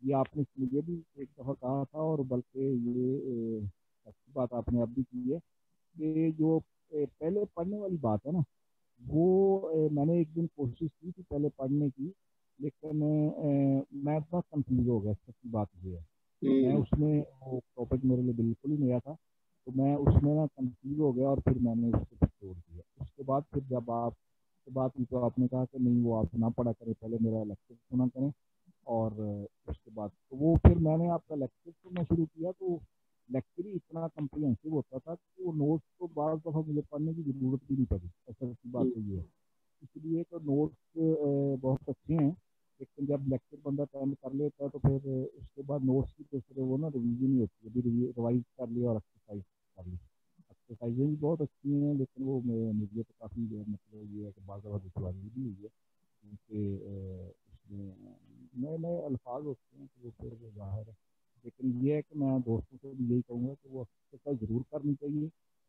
یہ آپ نے مجھے بھی ایک دفعہ کہا تھا اور بلکہ یہ اچھی بات آپ نے اب بھی کی ہے کہ جو پہلے پڑھنے والی بات ہے نا وہ میں نے ایک دن کوشش کی تھی پہلے پڑھنے کی, لیکن میں بہت کنفیوز ہو گیا. سچی بات یہ ہے میں اس میں وہ ٹاپک میرے لیے بالکل ہی نیا تھا, تو میں اس میں نا کنفیوز ہو گیا اور پھر میں نے اس کو چھوڑ دیا. اس کے بعد پھر جب آپ کے بات کی تو آپ نے کہا کہ نہیں وہ آپ نہ پڑھا کریں, پہلے میرا لیکچر سنا کریں, اور اس کے بعد تو وہ پھر میں نے آپ کا لیکچر سننا شروع کیا. تو لیکچر ہی اتنا کمپریہنسو ہوتا تھا کہ وہ نوٹس کو بعض دفعہ مجھے پڑھنے کی ضرورت بھی نہیں پڑی. اصل کی بات تو یہ ہے. اس لیے تو نوٹس بہت اچھے ہیں, لیکن جب لیکچر بندہ ٹائم کر لیتا ہے تو پھر اس کے بعد نوٹس کی طرف وہ نا ریویژن ہی ہوتی ہے. ابھی ریوائز کر لیا اور ایکسرسائز کر لی. ایکسرسائزیں بھی بہت اچھی ہیں لیکن وہ مجھے تو کافی مطلب یہ ہے کہ بعض دفعہ دشواری بھی ہوئی ہے, کیونکہ اس میں نئے نئے الفاظ ہوتے ہیں تو وہ پھر وہ ظاہر ہے. لیکن یہ ہے کہ میں دوستوں سے بھی یہی کہوں گا کہ وہ ایکسرسائز ضرور کرنی چاہیے.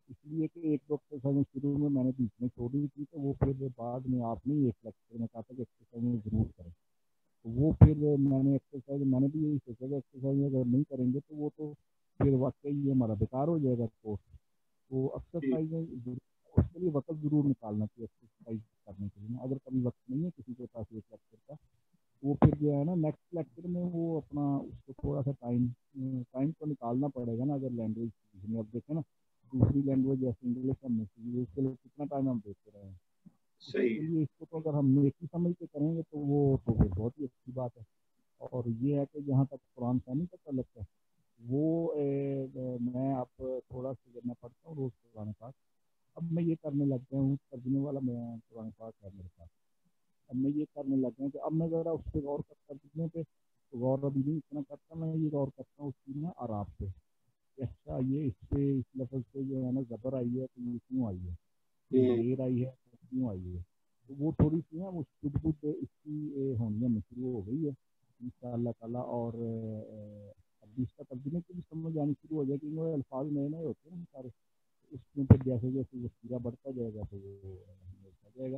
اس لیے کہ ایک دو ایکسرسائز شروع میں نے بیچ میں چھوڑی تھی, تو وہ پھر بعد میں آپ نے ایک لیکچر میں کہا تھا کہ ایکسرسائز ضرور کریں. تو وہ پھر میں نے ایکسرسائز میں نے بھی یہی سوچا کہ ایکسرسائز اگر نہیں کریں گے تو وہ تو پھر واقعی یہ ہمارا بیکار ہو جائے گا کورس. تو ایکسرسائز اس کے لیے وقت ضرور نکالنا چاہیے ایکسرسائز کرنے کے لیے. اگر کبھی وقت نہیں ہے کسی کے پاس ایک لیکچر کا, وہ پھر جو ہے نا نیکسٹ لیکچر میں وہ اپنا اس کو تھوڑا سا ٹائم تو نکالنا پڑے گا نا. اگر لینگویج سیکھنی, اب دیکھیں نا دوسری لینگویج جیسے انگلش ہم نے سیکھی, اس کے لیے کتنا ٹائم ہم دیتے رہے ہیں. اس کے لیے اس کو تو اگر ہم ایک ہی سمجھ کے کریں گے تو وہ تو پھر بہت ہی اچھی بات ہے. اور یہ ہے کہ جہاں تک قرآن خوانی کا تعلق ہے وہ میں اب تھوڑا سا جب میں پڑھتا ہوں روز قرآن پاک, اب میں یہ کرنے لگ گیا ہوں, ترجمے والا میں قرآن پاک ہے میرے پاس, اب میں یہ کرنے لگ گیا ہوں کہ اب میں ذرا اس پہ غور کرتا ترجمے پہ تو غور ابھی نہیں اتنا کرتا, میں یہ غور کرتا ہوں اس چیز میں آراب پہ. اچھا یہ اس پہ اس لفظ پہ جو ہے نا زبر آئی ہے تو یہ کیوں آئی ہے, دیر آئی ہے تو کیوں آئی ہے. تو وہ تھوڑی سی نا وہ خود خود اس کی ہونیاں میں شروع ہو گئی ہے ان شاء اللہ تعالیٰ. اور اب اس کا ترجمے کی بھی سمجھ آنی شروع ہو جائے گی, وہ الفاظ نئے نئے ہوتے ہیں سارے, اس میں پھر جیسے جیسے وہ سیرا بڑھتا جائے گا تو وہ ملتا جائے گا.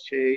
6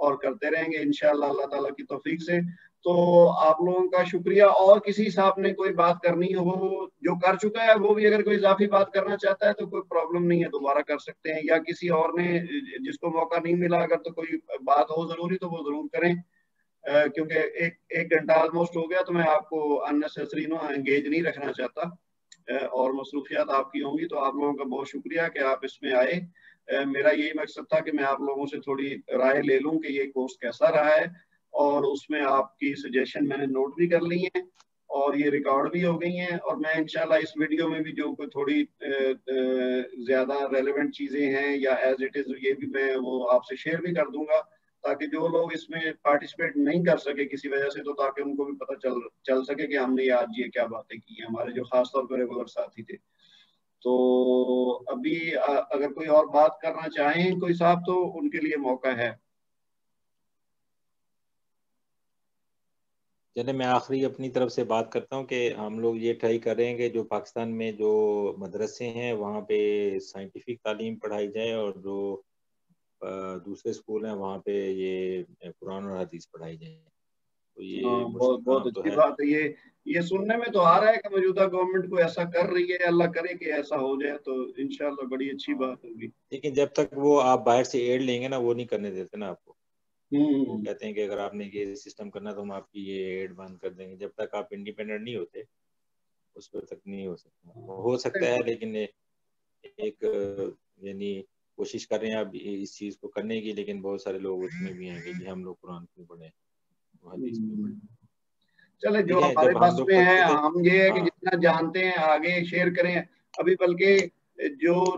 اور کرتے رہیں گے انشاءاللہ اللہ تعالیٰ کی توفیق سے. تو آپ لوگوں کا شکریہ. اور کسی صاحب نے کوئی بات کرنی ہو, جو کر چکا ہے وہ بھی اگر کوئی اضافی بات کرنا چاہتا ہے تو کوئی پرابلم نہیں ہے, دوبارہ کر سکتے ہیں, یا کسی اور نے جس کو موقع نہیں ملا اگر تو کوئی بات ہو ضروری تو وہ ضرور کریں, کیونکہ ایک گھنٹہ آلموسٹ ہو گیا تو میں آپ کو اننیسیسری انگیج نہیں رکھنا چاہتا, اور مصروفیات آپ کی ہوں گی. تو آپ لوگوں کا بہت شکریہ کہ آپ اس میں آئے. میرا یہی مقصد تھا کہ میں آپ لوگوں سے تھوڑی رائے لے لوں کہ یہ کورس کیسا رہا ہے, اور اس میں آپ کی سجیشن میں نے نوٹ بھی کر لی ہیں اور یہ ریکارڈ بھی ہو گئی ہیں, اور میں انشاءاللہ اس ویڈیو میں بھی جو کوئی تھوڑی زیادہ ریلیونٹ چیزیں ہیں یا ایز اٹ از یہ بھی میں وہ آپ سے شیئر بھی کر دوں گا, تاکہ جو لوگ اس میں پارٹیسپیٹ نہیں کر سکے کسی وجہ سے تو تاکہ ان کو بھی پتہ چل سکے کہ ہم نے آج یہ کیا باتیں کی ہیں, ہمارے جو خاص طور پر ریگولر ساتھی تھے. تو ابھی اگر کوئی اور بات کرنا چاہیں کوئی صاحب تو ان کے لیے موقع ہے. چلے میں آخری اپنی طرف سے بات کرتا ہوں کہ ہم لوگ یہ ٹرائی کر رہے ہیں کہ جو پاکستان میں جو مدرسے ہیں وہاں پہ سائنٹیفک تعلیم پڑھائی جائے, اور جو دوسرے اسکول ہیں وہاں پہ یہ قرآن اور حدیث پڑھائی جائے. تو یہ بہت اچھی بات ہے. یہ سننے میں تو آ رہا ہے کہ موجودہ گورنمنٹ کو ایسا کر رہی ہے, اللہ کرے کہ ایسا ہو جائے تو انشاءاللہ بڑی اچھی بات ہوگی. لیکن جب تک وہ آپ باہر سے ایڈ لیں گے نا وہ نہیں کرنے دیتے نا آپ کو. وہ کہتے ہیں کہ اگر آپ نے یہ سسٹم کرنا تو ہم آپ کی یہ ایڈ بند کر دیں گے. جب تک آپ انڈیپینڈنٹ نہیں ہوتے اس وقت تک نہیں ہو سکتا. ہو سکتا ہے لیکن ایک یعنی کوشش کر رہے ہیں اب اس چیز کو کرنے کی, لیکن بہت سارے لوگ اس میں بھی ہیں کہ ہم لوگ قرآن کیوں پڑھیں, حدیث کیوں پڑھیں. چلے جو ہمارے پاس میں ہے ہم یہ ہے کہ جتنا جانتے ہیں آگے شیئر کریں. ابھی بلکہ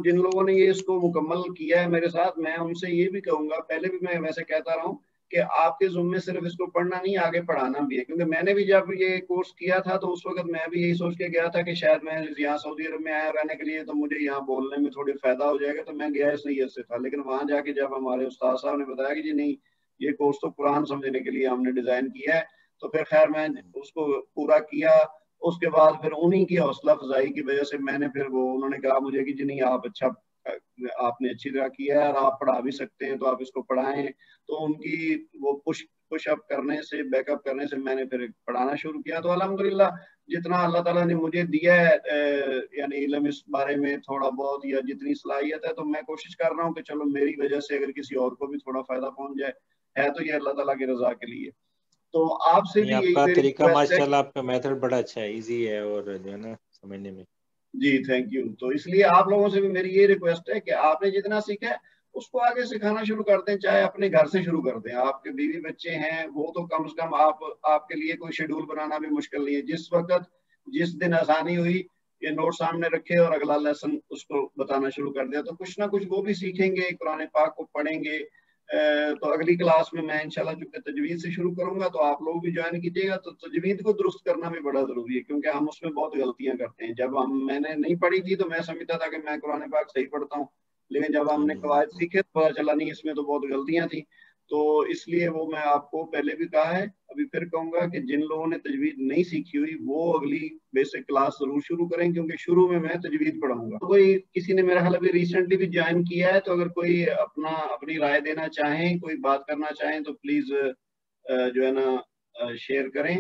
جن لوگوں نے یہ اس کو مکمل کیا ہے میرے ساتھ, میں ان سے یہ بھی کہوں گا, پہلے بھی میں ویسے کہتا رہا ہوں کہ آپ کے ذمے صرف اس کو پڑھنا نہیں آگے پڑھانا بھی ہے. کیونکہ میں نے بھی جب یہ کورس کیا تھا تو اس وقت میں بھی یہی سوچ کے گیا تھا کہ شاید میں یہاں سعودی عرب میں آیا رہنے کے لیے تو مجھے یہاں بولنے میں تھوڑی فائدہ ہو جائے گا, تو میں گیا اس نیت سے تھا. لیکن وہاں جا کے جب ہمارے استاد صاحب نے بتایا کہ جی نہیں یہ کورس تو قرآن سمجھنے کے لیے ہم نے ڈیزائن کیا ہے, تو پھر خیر میں اس کو پورا کیا. اس کے بعد پھر انہی کی حوصلہ افزائی کی وجہ سے میں نے پھر انہوں نے کہا مجھے کہ جی نہیں آپ نے اچھی طرح کیا ہے اور آپ پڑھا بھی سکتے ہیں تو آپ اس کو پڑھائیں. تو ان کی وہ پش اپ کرنے سے بیک اپ کرنے سے میں نے پھر پڑھانا شروع کیا. تو الحمدللہ جتنا اللہ تعالیٰ نے مجھے دیا ہے یعنی علم اس بارے میں تھوڑا بہت یا جتنی صلاحیت ہے, تو میں کوشش کر رہا ہوں کہ چلو میری وجہ سے اگر کسی اور کو بھی تھوڑا فائدہ پہنچ جائے ہے تو یہ اللہ تعالیٰ کی رضا کے لیے. تو آپ سے بھی آپ کا طریقہ ماشاءاللہ آپ کا میتھڈ بڑا اچھا ہے, ایزی ہے اور جو ہے نا سمجھنے میں. جی تھینک یو. تو اس لیے آپ لوگوں سے بھی میری یہ ریکویسٹ ہے کہ آپ نے جتنا سیکھا ہے اس کو آگے سکھانا شروع کر دیں, چاہے اپنے گھر سے شروع کر دیں. آپ کے بیوی بچے ہیں وہ تو کم سے کم آپ کے لیے کوئی شیڈول بنانا بھی مشکل نہیں ہے. جس دن آسانی ہوئی یہ نوٹ سامنے رکھے اور اگلا لیسن اس کو بتانا شروع کر دیا, تو کچھ نہ کچھ وہ بھی سیکھیں گے, قرآن پاک کو پڑھیں گے. تو اگلی کلاس میں انشاءاللہ چونکہ تجوید سے شروع کروں گا تو آپ لوگ بھی جوائن کیجیے گا. تو تجوید کو درست کرنا بھی بڑا ضروری ہے کیونکہ ہم اس میں بہت غلطیاں کرتے ہیں. جب میں نے نہیں پڑھی تھی تو میں سمجھتا تھا کہ میں قرآن پاک صحیح پڑھتا ہوں, لیکن جب ہم نے قواعد سیکھے تو پتا چلا نہیں اس میں تو بہت غلطیاں تھیں. تو اس لیے وہ میں آپ کو پہلے بھی کہا ہے, ابھی پھر کہوں گا کہ جن لوگوں نے تجوید نہیں سیکھی ہوئی وہ اگلی بیسک کلاس ضرور شروع کریں, کیونکہ شروع میں تجوید پڑھاؤں گا. کوئی کسی نے میرا خیال ابھی ریسنٹلی بھی جوائن کیا ہے, تو اگر کوئی اپنی رائے دینا چاہیں, کوئی بات کرنا چاہیں تو پلیز جو ہے نا شیئر کریں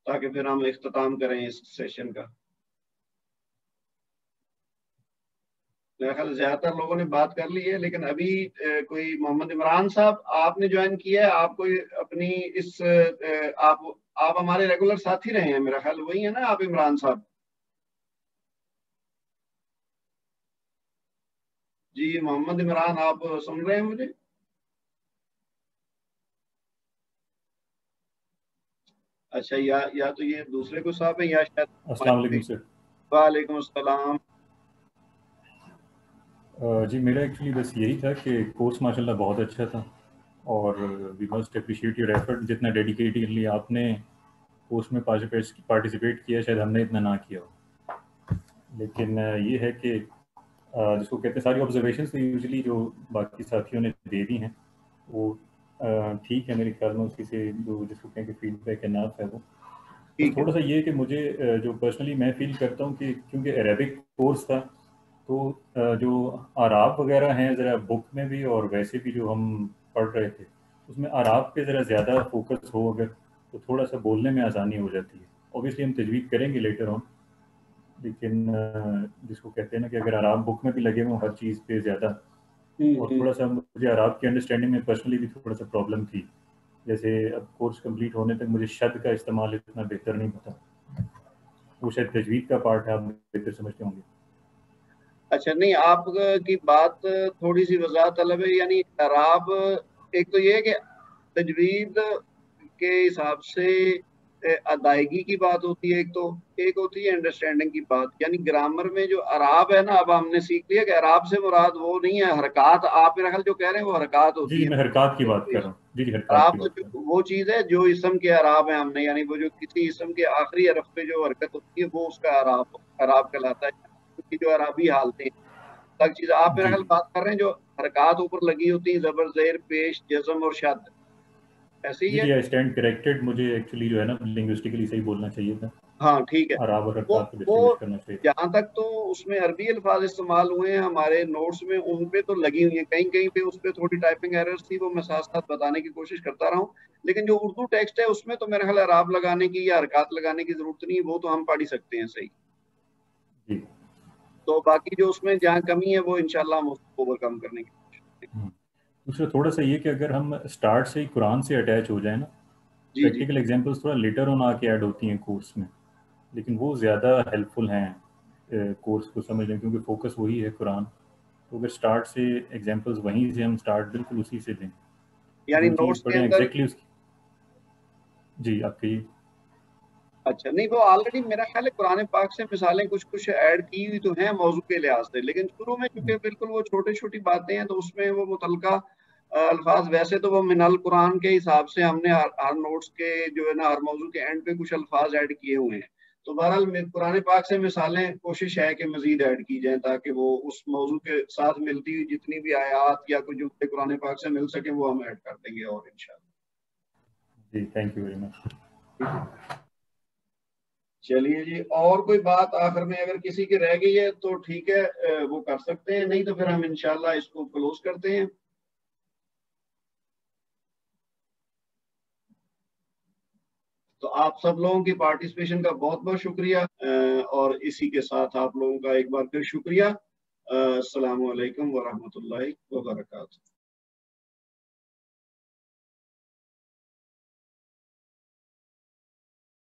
تاکہ پھر ہم اختتام کریں اس سیشن کا. میرا خیال زیادہ تر لوگوں نے بات کر لی ہے, لیکن ابھی کوئی محمد عمران صاحب آپ نے جوائن کیا ہے, آپ کوئی اپنی آپ ہمارے ریگولر ساتھی رہے ہیں میرا خیال, وہی ہے نا آپ عمران صاحب؟ جی محمد عمران آپ سن رہے ہیں مجھے؟ اچھا یا تو یہ دوسرے کو صاحب ہیں یا شاید. السلام علیکم سر. وعلیکم السلام. جی میرا ایکچولی بس یہی تھا کہ کورس ماشاءاللہ بہت اچھا تھا اور we must appreciate your effort. جتنا ڈیڈیکیٹڈلی آپ نے کورس میں پارٹیسپیٹ کیا شاید ہم نے اتنا نہ کیا ہو. لیکن یہ ہے کہ جس کو کہتے ہیں ساری آبزرویشنس تو یوزلی جو باقی ساتھیوں نے دے دی ہیں وہ ٹھیک ہے میرے خیال میں. اسی سے جو جس کو کہیں کہ فیڈ بیک انف ہے وہ تھوڑا سا یہ کہ مجھے جو پرسنلی میں فیل کرتا ہوں کہ کیونکہ عربک کورس تھا تو جو آراب وغیرہ ہیں ذرا بک میں بھی اور ویسے بھی جو ہم پڑھ رہے تھے اس میں اعراب پہ ذرا زیادہ فوکس ہو اگر تو تھوڑا سا بولنے میں آسانی ہو جاتی ہے. اوبیسلی ہم تجوید کریں گے لیٹر آن، لیکن جس کو کہتے ہیں نا کہ اگر اعراب بک میں بھی لگے ہوئے ہر چیز پہ زیادہ، اور تھوڑا سا مجھے اعراب کی انڈرسٹینڈنگ میں پرسنلی بھی تھوڑا سا پرابلم تھی. جیسے اب کورس کمپلیٹ ہونے تک مجھے شد کا استعمال اتنا بہتر نہیں پتا، وہ شاید تجوید کا پارٹ ہے، آپ بہتر سمجھتے ہوں گے. اچھا، نہیں آپ کی بات تھوڑی سی وضاحت طلب ہے. یعنی اعراب ایک تو یہ ہے کہ تجوید کے حساب سے ادائیگی کی بات ہوتی ہے، ایک ہوتی ہے انڈرسٹینڈنگ کی بات. یعنی گرامر میں جو اعراب ہے نا، اب ہم نے سیکھ لیا کہ اعراب سے مراد وہ نہیں ہے حرکات. آپ میرا خیال جو کہہ رہے ہیں وہ حرکات ہوتی جی ہے. میں حرکات کی بات کر رہا ہوں. جی جی حرکات اعراب کی بات کر رہا ہوں. وہ چیز ہے جو اسم کے اعراب ہیں ہم نے، یعنی وہ جو کسی اسم کے آخری حرف پہ جو حرکت ہوتی ہے وہ اس کا اعراب کہلاتا ہے. جو اعرابی حالتیں الگ چیز. آپ میرا خیال بات کر رہے ہیں جو حرکات اوپر لگی ہوتی ہیں، زبر زیر پیش جزم اور شد، ایسے ہی ہے. جی آئی اسٹینڈ کریکٹڈ، مجھے ایکچولی جو ہے نا لنگوسٹکلی صحیح بولنا چاہیے تھا. ہاں ٹھیک ہے. اعراب اور حرکات کو وہ ڈسٹنگوش کرنا چاہیے. جہاں تک تو اس میں عربی الفاظ استعمال ہوئے ہیں ہمارے نوٹس میں، ان پہ تو لگی ہوئی ہیں. کہیں کہیں پہ اس پہ تھوڑی ٹائپنگ ایررز تھی، وہ میں ساتھ ساتھ بتانے کی کوشش کرتا رہا ہوں. لیکن جو اردو ٹیکسٹ ہے اس میں تو میرا خیال اعراب لگانے کی یا حرکات لگانے کی ضرورت نہیں، وہ تو ہم پڑھ ہی سکتے ہیں صحیح. جی تو باقی جو اس میں جہاں کمی ہے وہ انشاءاللہ ہم اس کو اوور کم کرنے کی کوشش کریں گے. دوسرا تھوڑا سا یہ کہ اگر ہم اسٹارٹ سے ہی قرآن سے اٹیچ ہو جائیں نا، پریکٹیکل ایگزامپلس تھوڑا لیٹر آن آ کے ایڈ ہوتی ہیں کورس میں، لیکن وہ زیادہ ہیلپ فل ہیں کورس کو سمجھنے، کیونکہ فوکس وہی ہے قرآن. تو اگر اسٹارٹ سے ایگزامپلس وہیں سے ہم اسٹارٹ بالکل اسی سے دیں، یعنی جو چیز نوٹس کے پڑھیں اندر. ایگزیکٹلی اس کی. جی آپ کہیے. اچھا نہیں، وہ آلریڈی میرا خیال ہے قرآن پاک سے مثالیں کچھ ایڈ کی ہوئی تو ہیں موضوع کے لحاظ سے، لیکن شروع میں چونکہ بالکل وہ چھوٹی باتیں ہیں تو اس میں وہ متعلقہ الفاظ ویسے تو وہ من القرآن کے حساب سے ہم نے ہر نوٹس کے جو ہے نا ہر موضوع کے اینڈ پہ کچھ الفاظ ایڈ کیے ہوئے ہیں. تو بہرحال قرآن پاک سے مثالیں کوشش ہے کہ مزید ایڈ کی جائیں تاکہ وہ اس موضوع کے ساتھ ملتی ہوئی جتنی بھی آیات یا کچھ جملے قرآن پاک سے مل سکیں وہ ہم ایڈ کر دیں گے. اور انشاءاللہ جی تھینک یو ویری مچ. چلیے جی، اور کوئی بات آخر میں اگر کسی کی رہ گئی ہے تو ٹھیک ہے وہ کر سکتے ہیں، نہیں تو پھر ہم انشاءاللہ اس کو کلوز کرتے ہیں. تو آپ سب لوگوں کی پارٹیسپیشن کا بہت بہت شکریہ، اور اسی کے ساتھ آپ لوگوں کا ایک بار پھر شکریہ. السلام علیکم ورحمۃ اللہ وبرکاتہ.